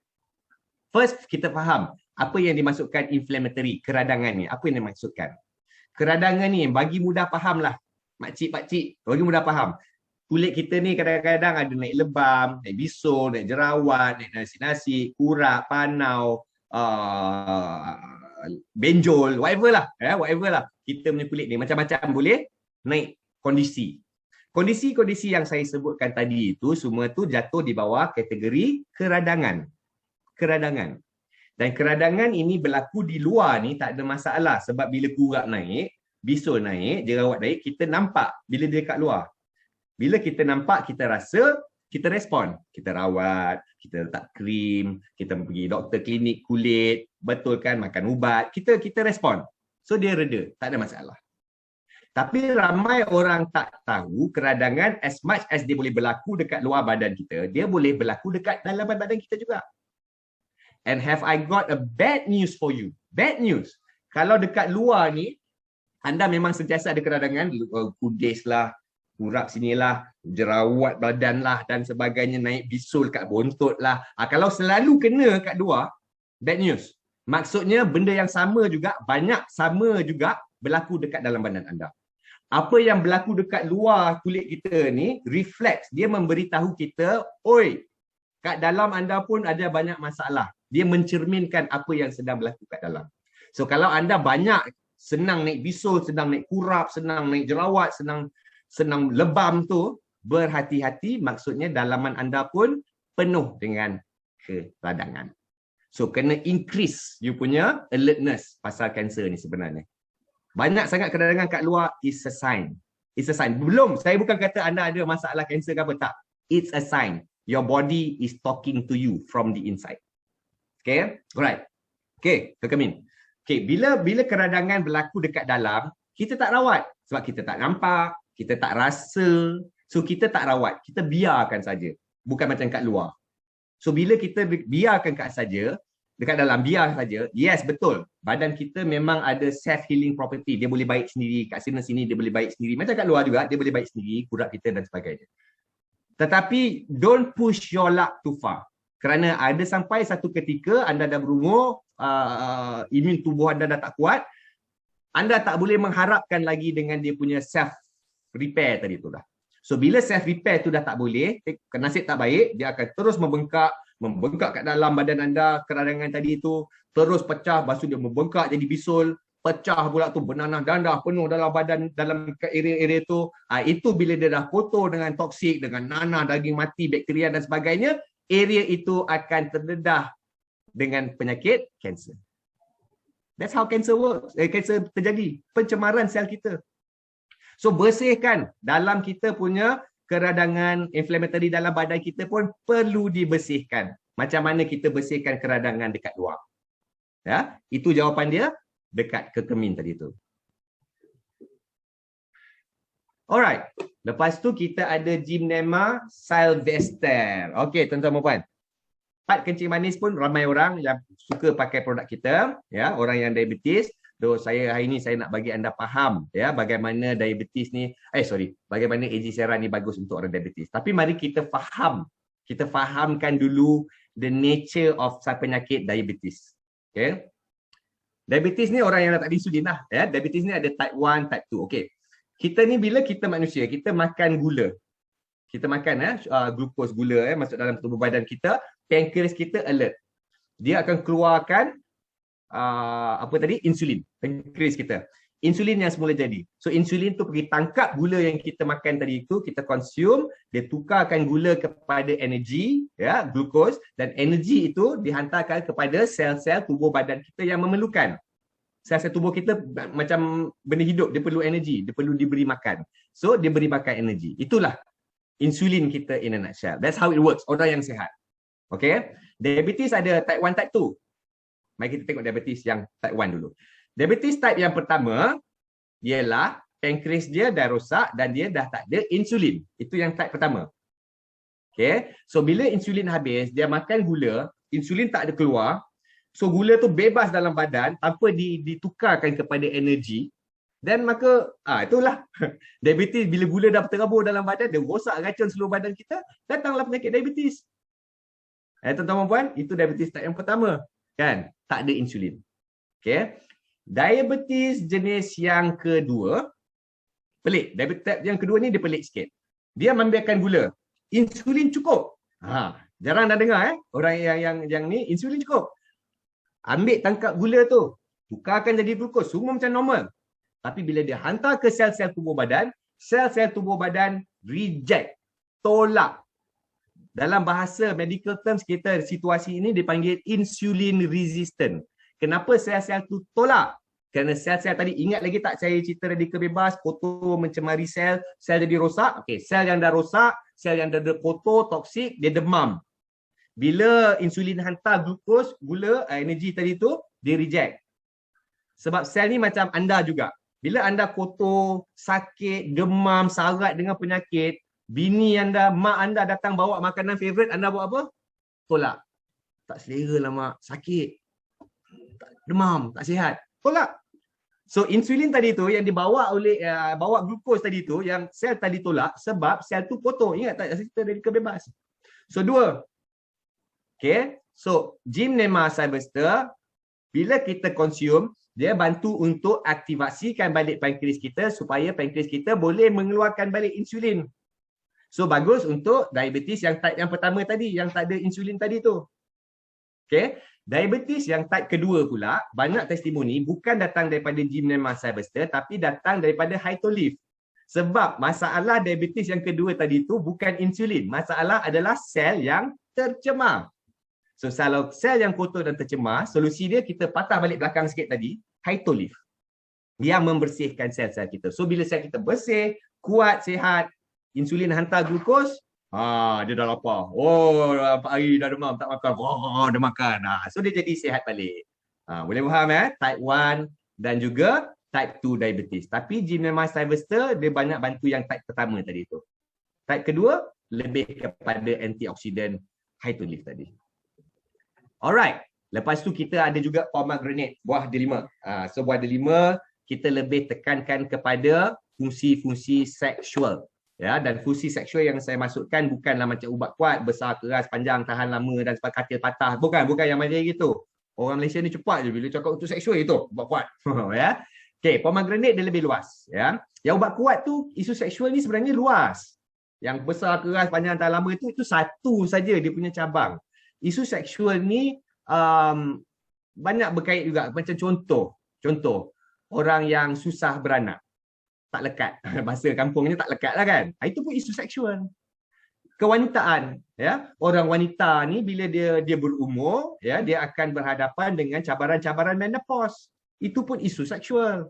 First kita faham apa yang dimaksudkan inflammatory, keradangan ni. Apa yang dimaksudkan? Keradangan ni bagi mudah faham lah. Makcik-pakcik, bagi mudah faham. Kulit kita ni kadang-kadang ada naik lebam, naik bisul, naik jerawat, naik nasi-nasi, urat, panau, benjol, whatever lah. Whatever lah. Kita punya kulit ni macam-macam boleh naik kondisi. Kondisi-kondisi yang saya sebutkan tadi itu semua tu jatuh di bawah kategori keradangan. Keradangan. Dan keradangan ini berlaku di luar ni tak ada masalah sebab bila urat naik, bisul naik, jerawat naik, kita nampak bila dia kat luar. Bila kita nampak, kita rasa, kita respon. Kita rawat, kita letak krim, kita pergi doktor klinik kulit, betul kan, makan ubat, kita respon. So dia reda, tak ada masalah. Tapi ramai orang tak tahu keradangan as much as dia boleh berlaku dekat luar badan kita, dia boleh berlaku dekat dalam badan kita juga. And have I got a bad news for you? Bad news. Kalau dekat luar ni, anda memang sentiasa ada keradangan, kudis lah, kurap sinilah, jerawat badan lah dan sebagainya, naik bisul kat bontot lah. Kalau selalu kena kat luar, bad news. Maksudnya benda yang sama juga, banyak sama juga berlaku dekat dalam badan anda. Apa yang berlaku dekat luar kulit kita ni, refleks, dia memberitahu kita, oi, kat dalam anda pun ada banyak masalah. Dia mencerminkan apa yang sedang berlaku kat dalam. So kalau anda banyak senang naik bisul, senang naik kurap, senang naik jerawat, senang lebam tu, berhati-hati, maksudnya dalaman anda pun penuh dengan keradangan. So kena increase you punya alertness pasal kanser ni sebenarnya. Banyak sangat keradangan kat luar is a sign. It's a sign. Belum, saya bukan kata anda ada masalah kanser ke apa, tak. It's a sign. Your body is talking to you from the inside. Okay, alright. Okay, Kekamin. Okay, bila keradangan berlaku dekat dalam, kita tak rawat. Sebab kita tak nampak, kita tak rasa. So, kita tak rawat. Kita biarkan saja. Bukan macam kat luar. So, bila kita biarkan kat saja, dekat dalam biar saja, yes, betul. Badan kita memang ada self-healing property. Dia boleh baik sendiri. Kat sini dia boleh baik sendiri. Macam kat luar juga, dia boleh baik sendiri. Kurap kita dan sebagainya. Tetapi, don't push your luck too far. Kerana ada sampai satu ketika anda dah berumur, imun tubuh anda dah tak kuat, anda tak boleh mengharapkan lagi dengan dia punya self repair tadi tu dah. So bila self repair tu dah tak boleh, nasib tak baik, dia akan terus membengkak kat dalam badan anda, keradangan tadi tu terus pecah, lepas tu dia membengkak jadi bisul, pecah pula tu, bernanah dandah penuh dalam badan, dalam area-area tu. Itu bila dia dah kotor dengan toksik, dengan nanah, daging mati, bakteria dan sebagainya, area itu akan terdedah dengan penyakit kanser. That's how cancer works. Kanser terjadi. Pencemaran sel kita. So bersihkan dalam kita punya keradangan inflammatory dalam badan kita pun perlu dibersihkan. Macam mana kita bersihkan keradangan dekat luar. Ya, itu jawapan dia dekat Kekamin tadi tu. Alright. Lepas tu kita ada Gymnema sylvester. Okey, tuan-tuan dan puan. Pat kencing manis pun ramai orang yang suka pakai produk kita, ya, orang yang diabetes. So saya hari ni saya nak bagi anda faham ya bagaimana diabetes ni, bagaimana AG Sera ni bagus untuk orang diabetes. Tapi mari kita faham. Kita fahamkan dulu the nature of penyakit diabetes. Okey. Diabetes ni orang yang tak ada insulin lah, ya. Diabetes ni ada type 1, type 2. Okey. Kita ni bila kita manusia, kita makan gula. Kita makan glukos gula masuk dalam tubuh badan kita, pankreas kita alert. Dia akan keluarkan insulin, pankreas kita. Insulin yang semula jadi. So insulin tu pergi tangkap gula yang kita makan tadi itu, kita consume, dia tukarkan gula kepada energi, ya, glukos, dan energi itu dihantarkan kepada sel-sel tubuh badan kita yang memerlukan. Sel-sel tubuh kita macam benda hidup, dia perlu energi, dia perlu diberi makan. So dia beri makan energi. Itulah insulin kita in a nutshell. That's how it works. Orang yang sihat. Okay. Diabetes ada type 1, type 2. Mari kita tengok diabetes yang type 1 dulu. Diabetes type yang pertama ialah pankreas dia dah rosak dan dia dah tak ada insulin. Itu yang type pertama. Okay. So bila insulin habis, dia makan gula, insulin tak ada keluar. So gula tu bebas dalam badan tanpa ditukarkan kepada energi. Dan maka itulah diabetes. Bila gula dah terabur dalam badan, dia rosak racun seluruh badan kita, datanglah penyakit diabetes. Tuan-tuan dan puan, itu diabetes type yang pertama, kan? Tak ada insulin. Okay. Diabetes jenis yang kedua pelik. Diabetes type yang kedua ni dia pelik sikit. Dia membiarkan gula. Insulin cukup. Jarang dah dengar orang yang ni insulin cukup. Ambil tangkap gula tu, tukarkan jadi glukos, semua macam normal. Tapi bila dia hantar ke sel-sel tubuh badan, sel-sel tubuh badan reject, tolak. Dalam bahasa medical terms kita, situasi ini dipanggil insulin resistant. Kenapa sel-sel tu tolak? Kerana sel-sel tadi, ingat lagi tak saya cerita radikal bebas, kotor mencemari sel, sel jadi rosak. Okey, sel yang dah rosak, sel yang dah kotor, toksik, dia demam. Bila insulin hantar glukos, gula, energi tadi tu, dia reject. Sebab sel ni macam anda juga. Bila anda kotor, sakit, demam, sarat dengan penyakit, bini anda, mak anda datang bawa makanan favourite, anda buat apa? Tolak. Tak selera lah mak, sakit, demam, tak sihat. Tolak. So insulin tadi tu yang dibawa oleh bawa glukos tadi tu yang sel tadi tolak sebab sel tu kotor. Ingat tak kita dari kebebas. So dua. Okay. So Gymnema Cyberster bila kita consume dia bantu untuk aktivasikan balik pankreas kita supaya pankreas kita boleh mengeluarkan balik insulin. So bagus untuk diabetes yang type yang pertama tadi yang tak ada insulin tadi tu. Okay. Diabetes yang type kedua pula, banyak testimoni bukan datang daripada Gymnema Cyberster tapi datang daripada Hytolif. Sebab masalah diabetes yang kedua tadi tu bukan insulin. Masalah adalah sel yang tercemar. So kalau sel yang kotor dan tercemar, solusi dia kita patah balik belakang sikit tadi, Hytolif. Yang membersihkan sel-sel kita. So bila sel kita bersih, kuat, sihat, insulin hantar glukos, dia dah lapar. Oh, 4 hari dah demam, tak makan. Oh, dah makan. So dia jadi sihat balik. Boleh faham Type 1 dan juga type 2 diabetes. Tapi Gymnema Cyberster dia banyak bantu yang type pertama tadi tu. Type kedua lebih kepada antioksidan Hytolif tadi. Alright. Lepas tu kita ada juga pomegranate, buah delima. So buah delima kita lebih tekankan kepada fungsi-fungsi seksual. Ya, dan fungsi seksual yang saya masukkan bukanlah macam ubat kuat, besar, keras, panjang, tahan lama dan sebab katil patah. Bukan yang macam gitu. Orang Malaysia ni cepat je bila cakap untuk seksual itu, ubat kuat. Ya. Okey, pomegranate dia lebih luas, ya. Yang ubat kuat tu isu seksual ni sebenarnya luas. Yang besar, keras, panjang, tahan lama itu satu saja dia punya cabang. Isu seksual ni banyak berkait juga, macam contoh orang yang susah beranak. Tak lekat. Bahasa kampungnya tak lekat lah kan. Itu pun isu seksual. Kewanitaan. Ya. Orang wanita ni bila dia berumur, ya, dia akan berhadapan dengan cabaran-cabaran menopause. Itu pun isu seksual.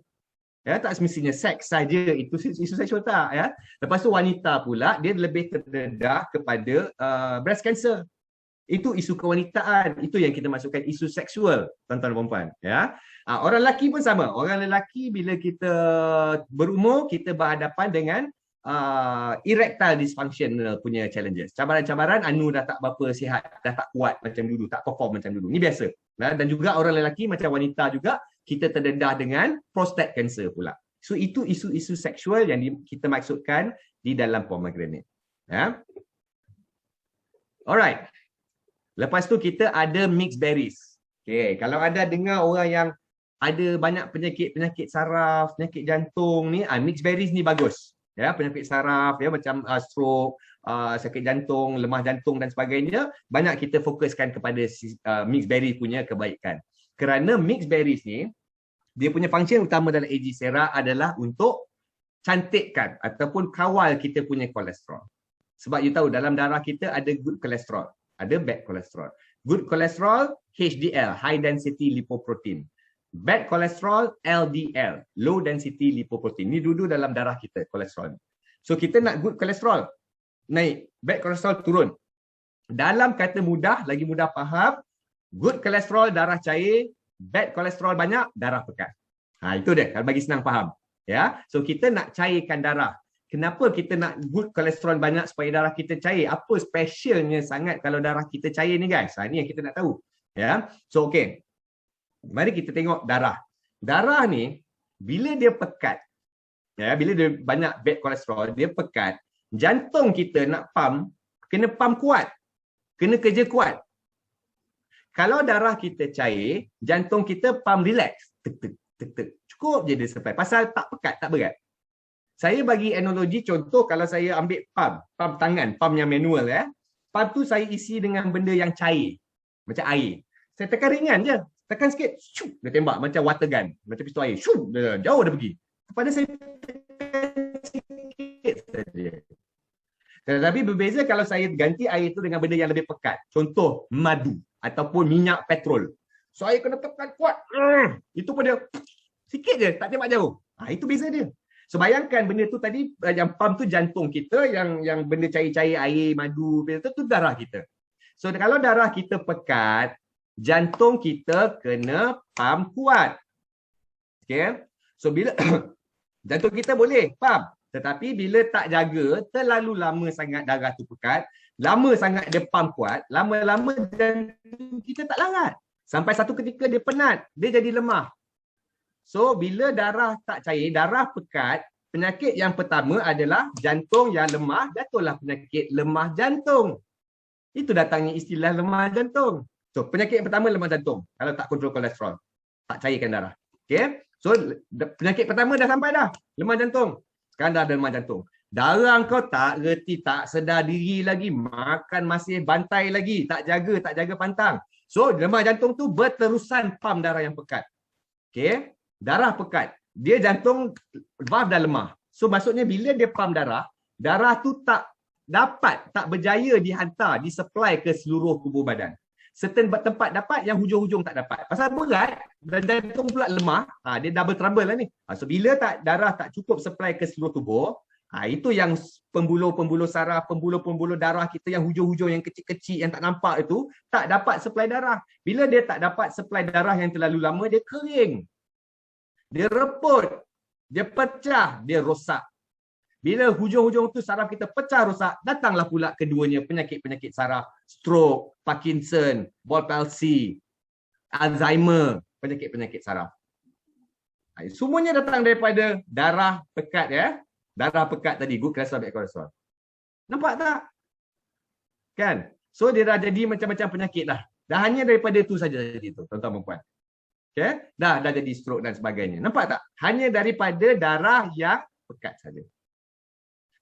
Ya, tak semestinya seks saja itu isu seksual tak. Ya. Lepas tu wanita pula, dia lebih terdedah kepada breast cancer. Itu isu kewanitaan. Itu yang kita masukkan isu seksual, tuan-tuan dan puan-puan. Ya. Orang lelaki pun sama. Orang lelaki bila kita berumur, kita berhadapan dengan erectile dysfunction punya challenges. Cabaran-cabaran anu dah tak berapa sihat, dah tak kuat macam dulu, tak perform macam dulu. Ni biasa. Dan juga orang lelaki macam wanita juga, kita terdedah dengan prostate cancer pula. So itu isu-isu seksual yang kita maksudkan di dalam pomegranate. Ya. Alright. Lepas tu kita ada mixed berries. Okay, kalau ada dengar orang yang ada banyak penyakit saraf, penyakit jantung ni, mixed berries ni bagus. Ya, penyakit saraf ya macam stroke, sakit jantung, lemah jantung dan sebagainya, banyak kita fokuskan kepada mixed berry punya kebaikan. Kerana mixed berries ni dia punya function utama dalam AG Sera adalah untuk cantikkan ataupun kawal kita punya kolesterol. Sebab you tahu dalam darah kita ada good cholesterol, ada bad cholesterol. Good cholesterol HDL, high density lipoprotein. Bad cholesterol LDL, low density lipoprotein. Ni duduk dalam darah kita kolesterol. So kita nak good cholesterol naik, bad cholesterol turun. Dalam kata mudah, lagi mudah faham, good cholesterol darah cair, bad cholesterol banyak darah pekat. Itu dia, kalau bagi senang faham. Ya, so kita nak cairkan darah. Kenapa kita nak good cholesterol banyak supaya darah kita cair? Apa specialnya sangat kalau darah kita cair ni guys? Ini yang kita nak tahu. Ya, so okey. Mari kita tengok darah. Darah ni bila dia pekat, ya, bila dia banyak bad cholesterol, dia pekat. Jantung kita nak pump, kena pump kuat. Kena kerja kuat. Kalau darah kita cair, jantung kita pump relax. Tek tek tek tek. Cukup je dia sampai. Pasal tak pekat, tak berat. Saya bagi analogi contoh kalau saya ambil pump tangan, pump yang manual ya. Pump tu saya isi dengan benda yang cair. Macam air. Saya tekan ringan je. Tekan sikit, syup, dia tembak macam water gun, macam pistol air. Syup, dia jauh dah pergi. Pada saya tekan sikit saja. Tetapi berbeza kalau saya ganti air itu dengan benda yang lebih pekat. Contoh madu ataupun minyak petrol. Saya kena tekan kuat. Itu pun dia sikit je, tak tembak jauh. Itu beza dia. So bayangkan benda tu tadi yang pump tu jantung kita, yang benda cair-cair air, madu, itu darah kita. So kalau darah kita pekat, jantung kita kena pump kuat. Okay. So bila Jantung kita boleh, faham? Tetapi bila tak jaga, terlalu lama sangat darah tu pekat, lama sangat dia pump kuat, lama-lama jantung kita tak larat. Sampai satu ketika dia penat, dia jadi lemah. So, bila darah tak cair, darah pekat, penyakit yang pertama adalah jantung yang lemah, jatuhlah penyakit lemah jantung. Itu datangnya istilah lemah jantung. So, penyakit yang pertama lemah jantung. Kalau tak kontrol kolesterol, tak cairkan darah. Okay? So, penyakit pertama dah sampai dah. Lemah jantung. Sekarang dah ada lemah jantung. Darah kau tak reti, tak sedar diri lagi. Makan masih bantai lagi. Tak jaga pantang. So, lemah jantung tu berterusan pump darah yang pekat. Okay? Darah pekat. Dia jantung, valve dah lemah. So, maksudnya bila dia pump darah, darah tu tak berjaya dihantar, disupply ke seluruh tubuh badan. Certain tempat dapat, yang hujung-hujung tak dapat. Pasal berat dan jantung pula lemah, dia double trouble lah ni. So bila darah tak cukup supply ke seluruh tubuh, itu yang pembuluh-pembuluh saraf, pembuluh-pembuluh darah kita yang hujung-hujung yang kecil-kecil yang tak nampak itu tak dapat supply darah. Bila dia tak dapat supply darah yang terlalu lama, dia kering. Dia reput, dia pecah, dia rosak. Bila hujung-hujung tu saraf kita pecah rosak, datanglah pula keduanya penyakit-penyakit saraf, stroke, Parkinson, ball palsy, Alzheimer, penyakit-penyakit saraf. Semuanya datang daripada darah pekat ya. Darah pekat tadi, good cholesterol, bad cholesterol. Nampak tak? Kan? So dia dah jadi macam-macam penyakit dah. Dah hanya daripada tu saja tadi tu, tuan-tuan dan puan. Okay? Dah jadi stroke dan sebagainya. Nampak tak? Hanya daripada darah yang pekat saja.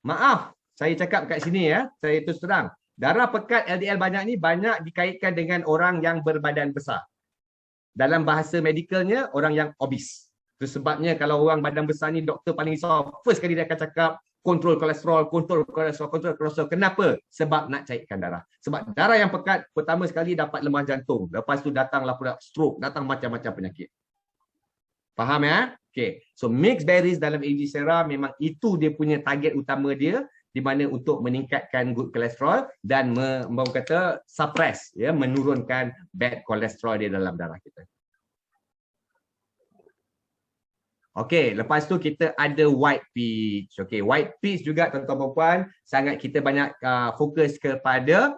Maaf, saya cakap kat sini ya, saya terus terang. Darah pekat LDL banyak ni banyak dikaitkan dengan orang yang berbadan besar. Dalam bahasa medikalnya, orang yang obes. Itu sebabnya kalau orang badan besar ni, doktor paling risau. First kali dia akan cakap, kontrol kolesterol, kontrol kolesterol, kontrol kolesterol. Kenapa? Sebab nak cairkan darah. Sebab darah yang pekat, pertama sekali dapat lemah jantung. Lepas tu datanglah pula stroke, datang macam-macam penyakit. Faham ya? Okay. So mixed berries dalam AG Sera memang itu dia punya target utama dia, di mana untuk meningkatkan good cholesterol dan kata suppress ya, menurunkan bad cholesterol di dalam darah kita. Okey, lepas tu kita ada white peach. Okey, white peach juga tuan-tuan dan puan, sangat kita banyak fokus kepada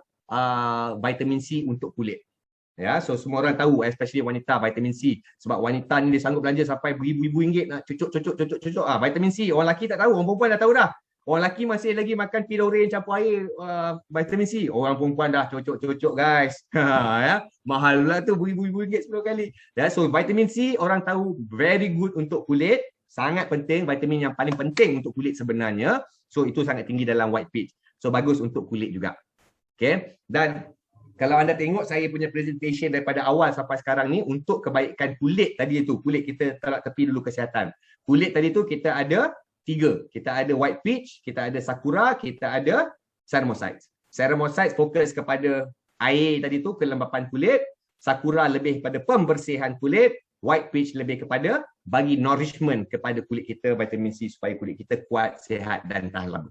vitamin C untuk kulit. Ya, so semua orang tahu, especially wanita, vitamin C. Sebab wanita ni dia sanggup belanja sampai beribu-ribu ringgit nak cucuk. Vitamin C, orang lelaki tak tahu, orang perempuan dah tahu dah. Orang lelaki masih lagi makan pil oren campur air vitamin C. Orang perempuan dah cucuk guys. Ya, mahal pula tu beribu-ribu ringgit 10 kali. Ya, so vitamin C orang tahu very good untuk kulit, sangat penting, vitamin yang paling penting untuk kulit sebenarnya. So itu sangat tinggi dalam white peach. So bagus untuk kulit juga. Okay, dan kalau anda tengok saya punya presentation daripada awal sampai sekarang ni untuk kebaikan kulit tadi tu. Kulit kita taruh tepi dulu kesihatan. Kulit tadi tu kita ada 3. Kita ada white peach, kita ada sakura, kita ada ceramosites. Ceramosites fokus kepada air tadi tu, kelembapan kulit. Sakura lebih kepada pembersihan kulit. White peach lebih kepada bagi nourishment kepada kulit kita, vitamin C supaya kulit kita kuat, sihat dan tahan lama.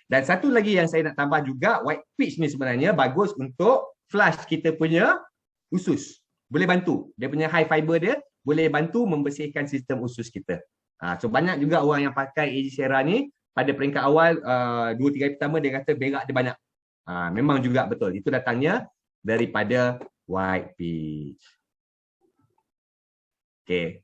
Dan satu lagi yang saya nak tambah juga, white peach ni sebenarnya bagus untuk flush kita punya usus. Boleh bantu. Dia punya high fiber dia boleh bantu membersihkan sistem usus kita. So banyak juga orang yang pakai AG Sera ni pada peringkat awal 2-3 hari pertama dia kata berak dia banyak. Memang juga betul. Itu datangnya daripada white peach. Okay.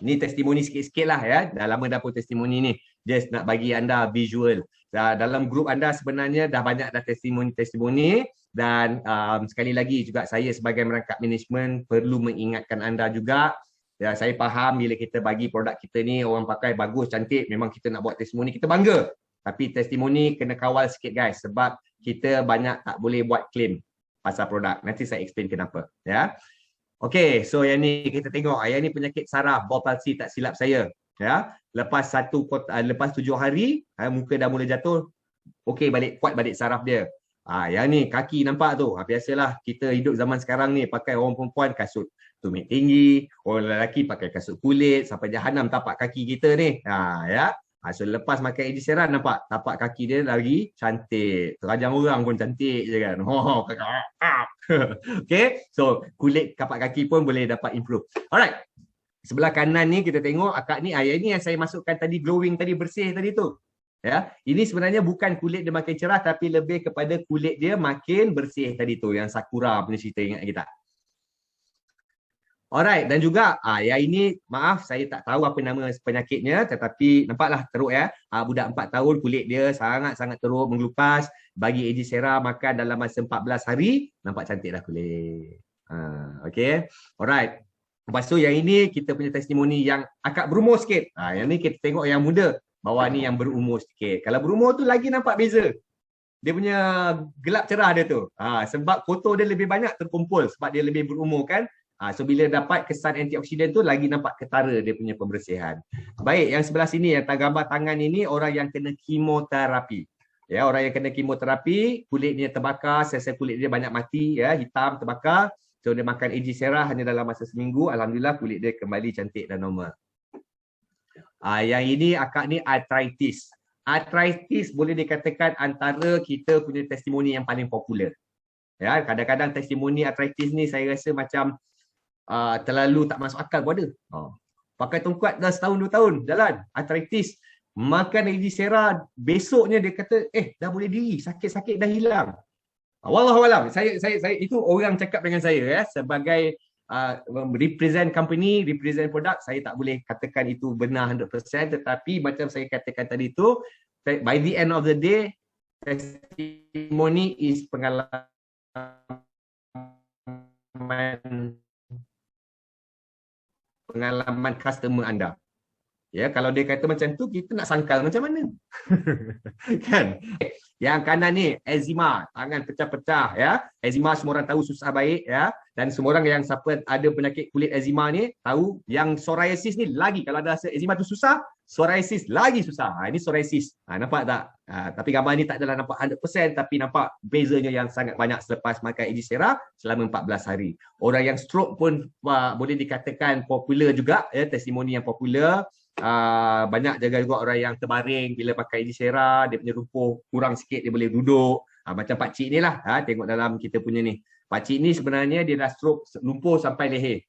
Ni testimoni sikit-sikit lah ya. Dah lama dah pun testimoni ni. Just nak bagi anda visual. Dalam grup anda sebenarnya dah banyak dah testimoni-testimoni. Dan sekali lagi juga saya sebagai merangkap management perlu mengingatkan anda juga. Ya, saya faham bila kita bagi produk kita ni orang pakai bagus, cantik. Memang kita nak buat testimoni, kita bangga. Tapi testimoni kena kawal sikit guys. Sebab kita banyak tak boleh buat claim pasal produk. Nanti saya explain kenapa. Ya. Okey, so yang ni kita tengok, yang ni penyakit saraf, ball palsy tak silap saya. Ya, lepas 7 hari, muka dah mula jatuh, okey balik, kuat balik saraf dia. Yang ni kaki nampak tu. Biasalah kita hidup zaman sekarang ni pakai orang perempuan kasut tumit tinggi, orang lelaki pakai kasut kulit sampai jahanam tapak kaki kita ni. Ya. So lepas makan AG Sera nampak tapak kaki dia lagi cantik. Terajang orang pun cantik je kan. Okay, so kulit tapak kaki pun boleh dapat improve. Alright. Sebelah kanan ni kita tengok akak ni, yang ini yang saya masukkan tadi, glowing tadi, bersih tadi tu. Ya, ini sebenarnya bukan kulit dia makin cerah tapi lebih kepada kulit dia makin bersih tadi tu, yang Sakura punya cerita, ingat kita. Alright, dan juga yang ini maaf saya tak tahu apa nama penyakitnya, tetapi nampaklah teruk ya. Budak 4 tahun kulit dia sangat-sangat teruk, mengelupas, bagi Ejisera makan dalam masa 14 hari, nampak cantik dah kulit. Okay. Alright. Lepas tu yang ini kita punya testimoni yang agak berumur sikit. Yang ni kita tengok yang muda, bawah ni yang berumur sikit. Kalau berumur tu lagi nampak beza. Dia punya gelap cerah dia tu. Sebab foto dia lebih banyak terkumpul sebab dia lebih berumur kan. So bila dapat kesan antioksidan tu lagi nampak ketara dia punya pembersihan. Baik, yang sebelah sini yang gambar tangan ini orang yang kena kemoterapi. Ya, orang yang kena kemoterapi, kulitnya terbakar, sel-sel kulit dia banyak mati, ya, hitam terbakar. So dia makan Ejisera hanya dalam masa seminggu, alhamdulillah kulit dia kembali cantik dan normal. Yang ini akak ni arthritis. Arthritis boleh dikatakan antara kita punya testimoni yang paling popular. Ya, kadang-kadang testimoni arthritis ni saya rasa macam terlalu tak masuk akal pun ada. Pakai tongkat dah setahun 2 tahun jalan, arthritis, makan Ejisera, besoknya dia kata dah boleh diri, sakit-sakit dah hilang. Wallahualam, saya itu orang cakap dengan saya ya, sebagai represent company, represent produk, saya tak boleh katakan itu benar 100%, tetapi macam saya katakan tadi tu, by the end of the day, testimoni is pengalaman customer anda. Ya, kalau dia kata macam tu, kita nak sangkal macam mana? Kan? Yang kanan ni eczema, tangan pecah-pecah ya. Eczema semua orang tahu susah baik ya. Dan semua orang yang siapa ada penyakit kulit eczema ni tahu, yang psoriasis ni lagi, kalau ada rasa eczema tu susah, psoriasis lagi susah. Ini psoriasis. Nampak tak? Tapi gambar ni tak adalah nampak 100%, tapi nampak bezanya yang sangat banyak selepas makan Ejisera selama 14 hari. Orang yang stroke pun boleh dikatakan popular juga ya, testimoni yang popular. Banyak juga orang yang terbaring bila pakai Ejisera, dia punya lumpuh kurang sikit, dia boleh duduk. Macam pakcik ni lah, tengok dalam kita punya ni. Pakcik ni sebenarnya dia dah stroke, lumpuh sampai leher.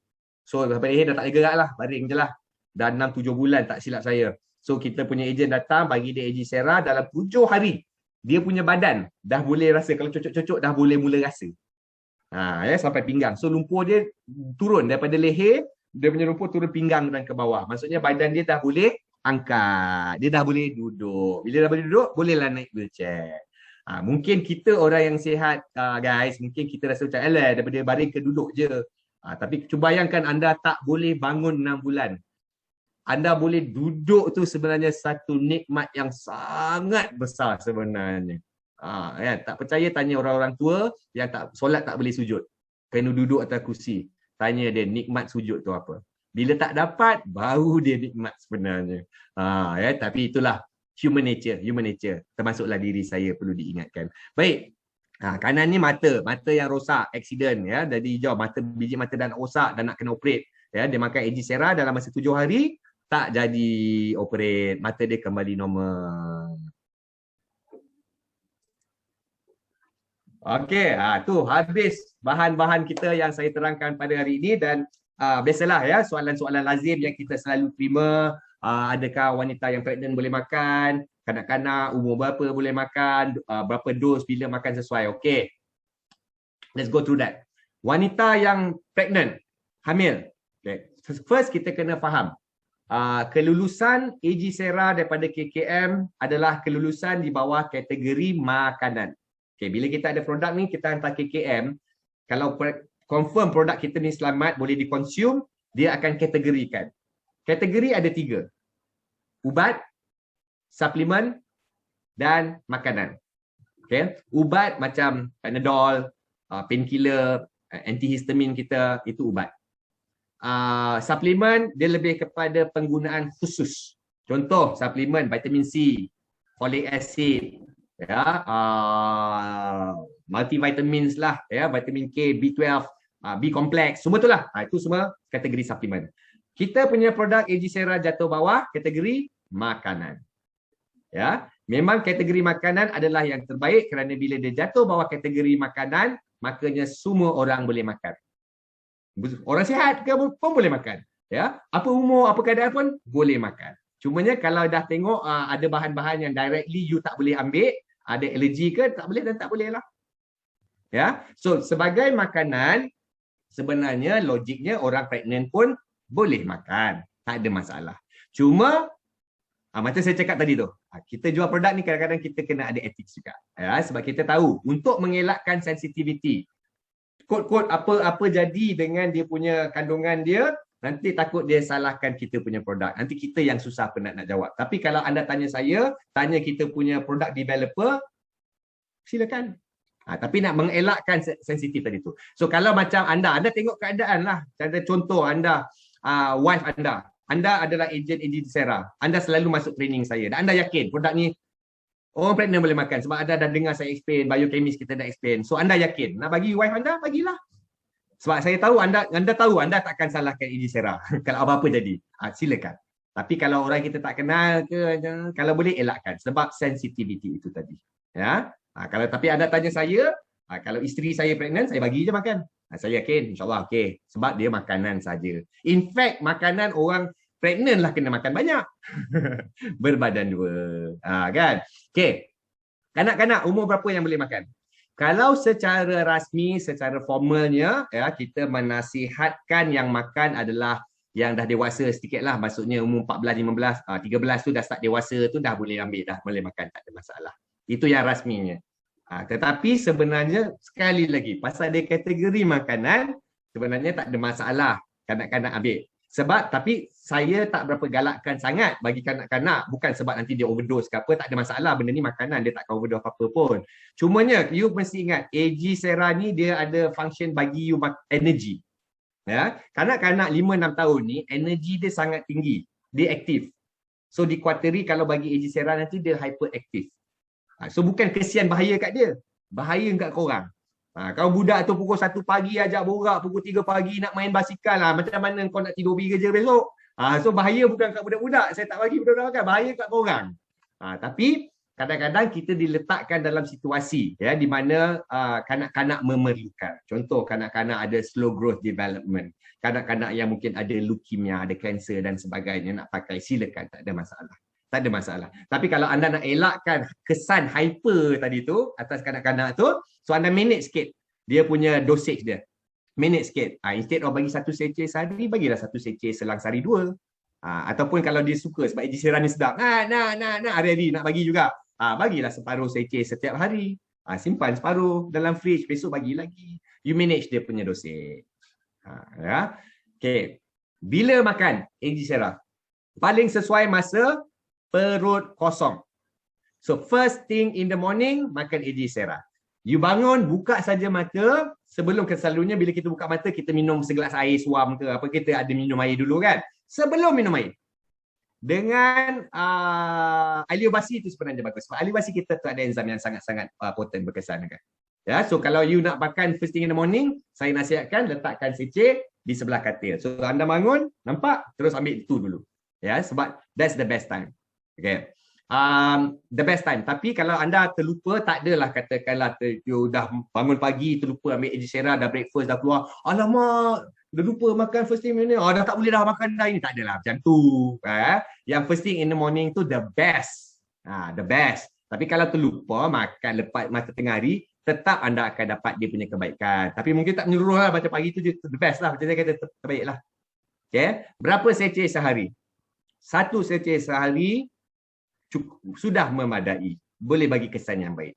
So sampai leher dah tak boleh gerak lah, baring je lah. Dah 6-7 bulan tak silap saya. So kita punya ejen datang bagi dia Ejisera, dalam 7 hari dia punya badan dah boleh rasa, kalau cocok-cocok dah boleh mula rasa. Ya, sampai pinggang. So lumpuh dia turun daripada leher, dia punya lumpuh turun pinggang dan ke bawah. Maksudnya badan dia dah boleh angkat, dia dah boleh duduk. Bila dah boleh duduk, bolehlah naik wheelchair. Mungkin kita orang yang sihat, guys, mungkin kita rasa macam alah daripada baring ke duduk je. Tapi cuba bayangkan anda tak boleh bangun 6 bulan. Anda boleh duduk tu sebenarnya satu nikmat yang sangat besar sebenarnya. Ya, tak percaya tanya orang-orang tua yang tak solat tak boleh sujud. Kena duduk atas kursi. Tanya dia nikmat sujud tu apa. Bila tak dapat, baru dia nikmat sebenarnya. Ya, tapi itulah human nature. Termasuklah diri saya perlu diingatkan. Baik. Kanan ni mata yang rosak, accident ya, dari hijau, biji mata dah nak rosak dan nak kena operate. Ya, dia makan Ejisera dalam masa 7 hari, tak jadi operate, mata dia kembali normal. Okey, tu habis bahan-bahan kita yang saya terangkan pada hari ini, dan biasalah ya, soalan-soalan lazim yang kita selalu terima, adakah wanita yang pregnant boleh makan, kanak-kanak umur berapa boleh makan, berapa dos bila makan sesuai. Okey. Let's go through that. Wanita yang pregnant, hamil. Okay. First kita kena faham, kelulusan Ejisera daripada KKM adalah kelulusan di bawah kategori makanan. Okay, bila kita ada produk ni, kita hantar KKM, kalau confirm produk kita ni selamat, boleh dikonsum, dia akan kategorikan. Kategori ada 3. Ubat, suplemen dan makanan. Okay. Ubat macam Panadol, painkiller, antihistamin kita, itu ubat. Suplemen dia lebih kepada penggunaan khusus. Contoh suplemen vitamin C, folic acid, ya, multivitamins lah, ya, vitamin K, B12, B complex, semua itulah. Itu semua kategori suplemen. Kita punya produk Ejisera jatuh bawah kategori makanan. Ya, memang kategori makanan adalah yang terbaik kerana bila dia jatuh bawah kategori makanan, makanya semua orang boleh makan. Orang sihat ke pun boleh makan. Ya, apa umur, apa keadaan pun boleh makan. Cumanya kalau dah tengok ada bahan-bahan yang directly you tak boleh ambil, ada alergi ke, tak boleh dan tak boleh lah. Ya, so sebagai makanan sebenarnya logiknya orang pregnant pun boleh makan, tak ada masalah. Cuma macam saya cakap tadi tu, kita jual produk ni kadang-kadang kita kena ada etik juga. Ya, sebab kita tahu untuk mengelakkan sensitivity, kod-kod apa-apa jadi dengan dia punya kandungan dia, nanti takut dia salahkan kita punya produk. Nanti kita yang susah penat nak jawab. Tapi kalau anda tanya saya, tanya kita punya product developer, silakan. Tapi nak mengelakkan sensitif tadi tu. So kalau macam anda tengok keadaan lah. Contoh anda, wife anda adalah ejen Sera. Anda selalu masuk training saya. Dan anda yakin produk ni orang pregnant boleh makan. Sebab anda dah dengar saya explain, biochemist kita dah explain. So anda yakin. Nak bagi wife anda, bagilah. Sebab saya tahu anda tahu anda takkan salahkan Sera. Kalau apa-apa jadi. Silakan. Tapi kalau orang kita tak kenal ke, kalau boleh elakkan. Sebab sensitivity itu tadi. Ya. Tapi anda tanya saya, kalau isteri saya pregnant, saya bagi je makan. Saya yakin, insyaAllah okey. Sebab dia makanan saja. In fact, makanan orang pregnant lah kena makan banyak. Berbadan dua. Kan? Okey. Kanak-kanak umur berapa yang boleh makan? Kalau secara rasmi, secara formalnya, ya, kita menasihatkan yang makan adalah yang dah dewasa sedikit lah. Maksudnya umur 14, 15, 13 tu dah start dewasa tu dah boleh ambil, dah boleh makan, tak ada masalah. Itu yang rasminya. Tetapi sebenarnya sekali lagi pasal dia kategori makanan, sebenarnya tak ada masalah kanak-kanak ambil. Sebab tapi saya tak berapa galakkan sangat bagi kanak-kanak, bukan sebab nanti dia overdose ke apa, tak ada masalah, benda ni makanan, dia takkan overdose apa-apa pun. Cumanya you mesti ingat AG Sera ni dia ada function bagi you energy. Ya, kanak-kanak 5-6 tahun ni energy dia sangat tinggi, dia aktif. So di kuarteri kalau bagi AG Sera nanti dia hyperaktif. So bukan kesian bahaya kat dia, bahaya kat korang. Kalau budak tu pukul 1 pagi ajak borak, pukul 3 pagi nak main basikal lah, macam mana kau nak tidur pergi kerja besok? So bahaya bukan kat budak-budak, saya tak bagi budak-budak makan, bahaya kat korang. Tapi kadang-kadang kita diletakkan dalam situasi ya di mana kanak-kanak memerlukan. Contoh kanak-kanak ada slow growth development, kanak-kanak yang mungkin ada leukemia, ada kanser dan sebagainya, nak pakai silakan, tak ada masalah. Tak ada masalah. Tapi kalau anda nak elakkan kesan hyper tadi tu atas kanak-kanak tu, so anda manage sikit dia punya dosage dia. Manage sikit. Instead of bagi 1 seceh sehari, bagilah 1 seceh selang sehari 2. Ataupun kalau dia suka sebab AG Sera ni sedap. Nak hari-hari nak bagi juga. Bagilah separuh seceh setiap hari. Simpan separuh dalam fridge, besok bagi lagi. You manage dia punya dosage. Ya. Okay. Bila makan AG Sera? Paling sesuai masa perut kosong. So first thing in the morning, makan AG Sera. You bangun, buka saja mata. Sebelum selalunya bila kita buka mata, kita minum segelas air suam ke apa, kita ada minum air dulu kan. Sebelum minum air, dengan alio basi itu sebenarnya bagus. Sebab alio basi kita tu ada enzim yang sangat-sangat potent berkesan kan. Ya, so kalau you nak makan first thing in the morning, saya nasihatkan letakkan seceh di sebelah katil. So anda bangun, nampak, terus ambil itu dulu. Ya, sebab that's the best time. Okay. The best time. Tapi kalau anda terlupa, tak adalah katakanlah you dah bangun pagi terlupa ambil AG Sera, dah breakfast dah keluar, alamak dah lupa makan first thing in the morning, dah tak boleh dah makan dah ini, tak adalah macam tu. Yang first thing in the morning tu the best. The best. Tapi kalau terlupa makan lepas masa tengah hari, tetap anda akan dapat dia punya kebaikan. Tapi mungkin tak menyeluruh lah, macam pagi tu the best lah, macam saya kata terbaik lah. Okay. Berapa seceh sehari? 1 seceh sehari sudah memadai, boleh bagi kesan yang baik.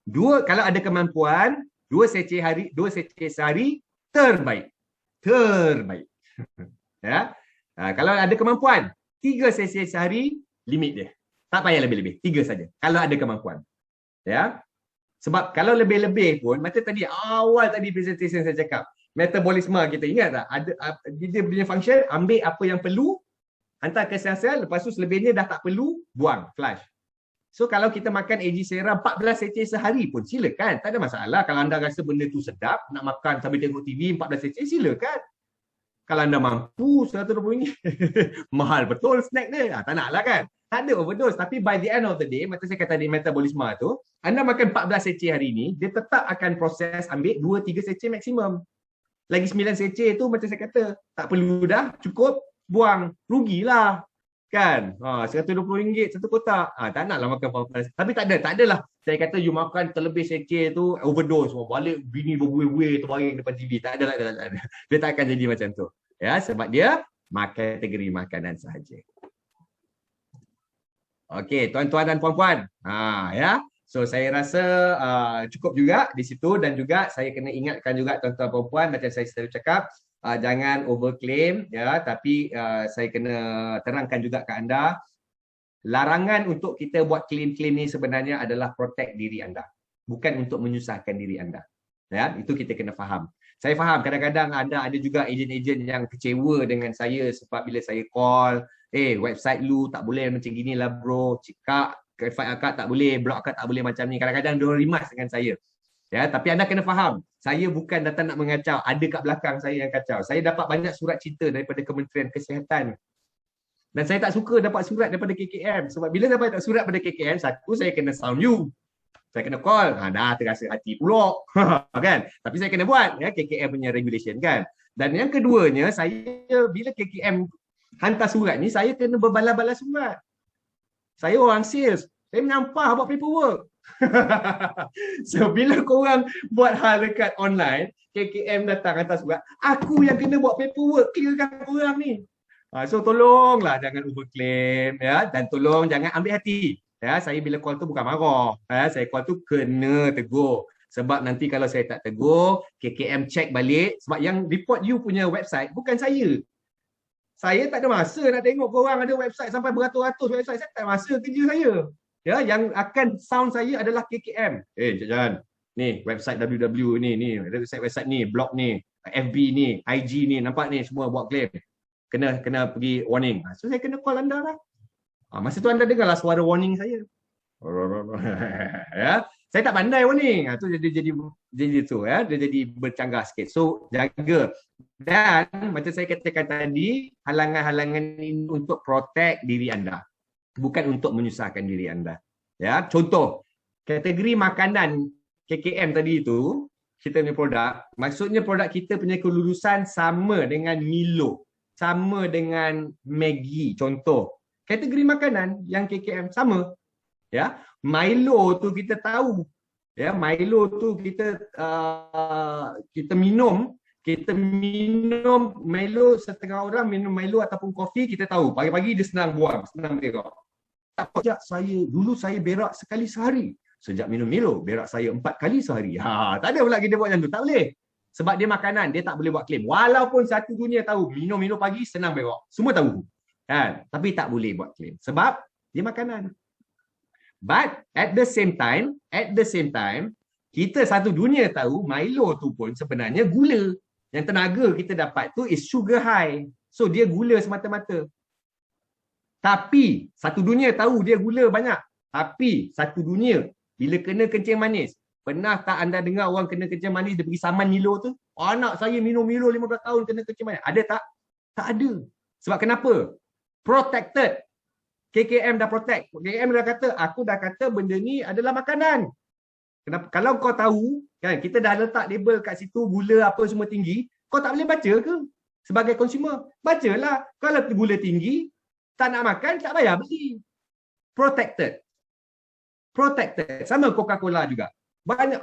2, kalau ada kemampuan, 2 seceh sehari terbaik. Ya. Kalau ada kemampuan, 3 seceh sehari limit dia. Tak payah lebih-lebih, 3 saja. Kalau ada kemampuan. Ya. Sebab kalau lebih-lebih pun, macam tadi awal tadi presentation saya cakap, metabolisme kita ingat tak? Dia punya function, ambil apa yang perlu, hantar ke sel-sel, lepas tu selebihnya dah tak perlu, buang, flush. So kalau kita makan AG Sera 14 seceh sehari pun silakan, tak ada masalah. Kalau anda rasa benda tu sedap, nak makan sambil tengok TV 14 seceh, silakan. Kalau anda mampu RM120, mahal betul snack dia. Tak nak lah kan. Tak ada overdose. Tapi by the end of the day, macam saya kata di metabolisme tu, anda makan 14 seceh hari ni, dia tetap akan proses ambil 2-3 seceh maksimum. Lagi 9 seceh tu macam saya kata, tak perlu dah, cukup. buang, rugilah. Kan? RM120 satu kotak. Tak naklah makan panas. Tapi tak adalah. Saya kata you makan terlebih sekir tu, overdose. Balik bini berbuih-buih terbaring depan TV. Tak ada, tak ada, tak ada. Dia tak akan jadi macam tu. Ya, sebab dia kategori makanan sahaja. Okey, tuan-tuan dan puan-puan. Ya. So saya rasa cukup juga di situ, dan juga saya kena ingatkan juga tuan-tuan puan-puan, macam saya selalu cakap, jangan overclaim ya, tapi saya kena terangkan juga ke anda, larangan untuk kita buat claim-claim ni sebenarnya adalah protect diri anda, bukan untuk menyusahkan diri anda. Ya, itu kita kena faham. Saya faham kadang-kadang anda ada juga ejen-ejen yang kecewa dengan saya sebab bila saya call, website lu tak boleh macam gini lah bro, cakap akak tak boleh, blog akak tak boleh macam ni. Kadang-kadang dia rimas dengan saya. Ya, tapi anda kena faham, saya bukan datang nak mengacau, ada kat belakang saya yang kacau. Saya dapat banyak surat cerita daripada Kementerian Kesihatan. Dan saya tak suka dapat surat daripada KKM. Sebab bila dapat surat daripada KKM, satu, saya kena sound you. Saya kena call, dah terasa hati pulak. Kan? Tapi saya kena buat, ya, KKM punya regulation kan. Dan yang keduanya, saya bila KKM hantar surat ni, saya kena berbalas-balas surat. Saya orang sales, saya menyampah buat paperwork. So bila korang buat hal dekat online, KKM datang hantar surat, aku yang kena buat paperwork, clearkan korang ni. So tolonglah jangan overclaim ya, dan tolong jangan ambil hati. Ya, saya bila call tu bukan marah. Ya, saya call tu kena tegur. Sebab nanti kalau saya tak tegur, KKM check balik, sebab yang report you punya website bukan saya. Saya tak ada masa nak tengok korang ada website sampai beratus-ratus website. Saya tak ada masa kerja saya. Ya, yang akan sound saya adalah KKM. Cik Jan, ni website www ni website ni, blog ni, FB ni, IG ni, nampak ni semua buat claim. Kena pergi warning. So saya kena call anda lah. Masa tu anda dengarlah suara warning saya. Ya, saya tak pandai warning. Tu jadi tu ya, dia jadi bercanggah sikit. So jaga. Dan macam saya katakan tadi, halangan-halangan ini untuk protect diri anda, bukan untuk menyusahkan diri anda. Ya, contoh kategori makanan KKM tadi itu, kita punya produk, maksudnya produk kita punya kelulusan sama dengan Milo, sama dengan Maggi, contoh. Kategori makanan yang KKM sama. Ya, Milo tu kita tahu. Ya, Milo tu kita minum Milo, setengah orang minum Milo ataupun kopi, kita tahu pagi-pagi dia senang buang, senang berak. Sejak dulu saya berak sekali sehari. Sejak minum Milo, berak saya 4 kali sehari. Tak ada pula kita buat macam tu, tak boleh. Sebab dia makanan, dia tak boleh buat claim. Walaupun satu dunia tahu minum Milo pagi senang berak. Semua tahu. Kan? Tapi tak boleh buat claim sebab dia makanan. But at the same time, kita satu dunia tahu Milo tu pun sebenarnya gula. Yang tenaga kita dapat tu is sugar high. So dia gula semata-mata. Tapi satu dunia tahu dia gula banyak. Tapi satu dunia bila kena kencing manis, pernah tak anda dengar orang kena kencing manis dia pergi saman Milo tu? Anak saya minum Milo 15 tahun kena kencing manis. Ada tak? Tak ada. Sebab kenapa? Protected. KKM dah protect. KKM dah kata, aku dah kata benda ni adalah makanan. Kenapa? Kalau kau tahu, kan, kita dah letak label kat situ gula apa semua tinggi, kau tak boleh baca ke? Sebagai consumer, bacalah. Kalau gula tinggi, tak nak makan, tak payah beli. Protected. Sama Coca-Cola juga. Banyak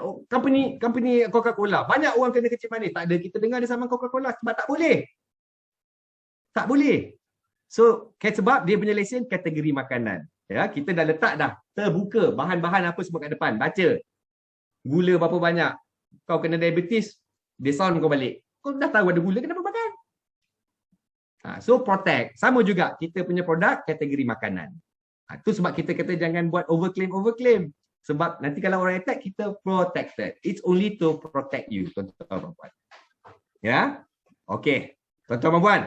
company Coca-Cola, banyak orang kena kencing manis. Tak ada kita dengar dia sama Coca-Cola sebab tak boleh. Tak boleh. So, sebab dia punya lesen kategori makanan. Ya, kita dah letak dah terbuka bahan-bahan apa semua kat depan. Baca. Gula berapa banyak. Kau kena diabetes, dia sound kau balik. Kau dah tahu ada gula, kenapa makan? So protect. Sama juga kita punya produk kategori makanan. Itu sebab kita kata jangan buat overclaim. Sebab nanti kalau orang attack, kita protected. It's only to protect you, tuan-tuan puan. Ya. Okey. Tuan-tuan puan.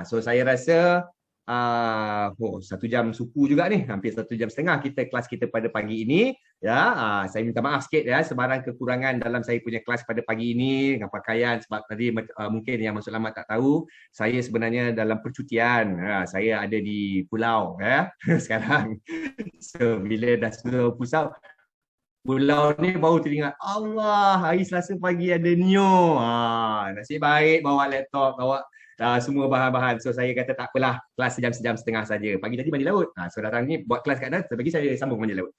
So saya rasa 1 jam suku juga ni, hampir 1.5 jam kita kelas kita pada pagi ini. Ya, saya minta maaf sikit ya sebarang kekurangan dalam saya punya kelas pada pagi ini dengan pakaian, sebab tadi mungkin yang masuk lama tak tahu, saya sebenarnya dalam percutian. Saya ada di pulau ya sekarang. So bila dah sudah pulau ni baru teringat, Allah, hari Selasa pagi ada Neo. Nasib baik bawa laptop, bawa semua bahan-bahan. So saya kata tak apalah, kelas sejam setengah saja. Pagi tadi mandi laut. So datang ni buat kelas kat sana, bagi saya sambung mandi laut.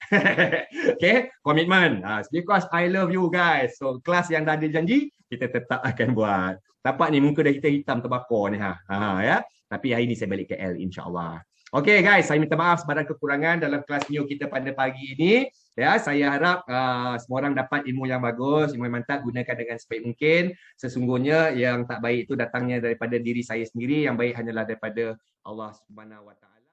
Okay, komitmen. Because I love you guys. So kelas yang dah ada janji, kita tetap akan buat. Dapat ni muka dah kita hitam terbakar ni ya. Tapi hari ni saya balik ke L insya-Allah. Okay guys, saya minta maaf sebarang kekurangan dalam kelas Neo kita pada pagi ini. Ya, saya harap semua orang dapat ilmu yang bagus, ilmu yang mantap, gunakan dengan sebaik mungkin. Sesungguhnya yang tak baik itu datangnya daripada diri saya sendiri, yang baik hanyalah daripada Allah Subhanahu Wa Taala.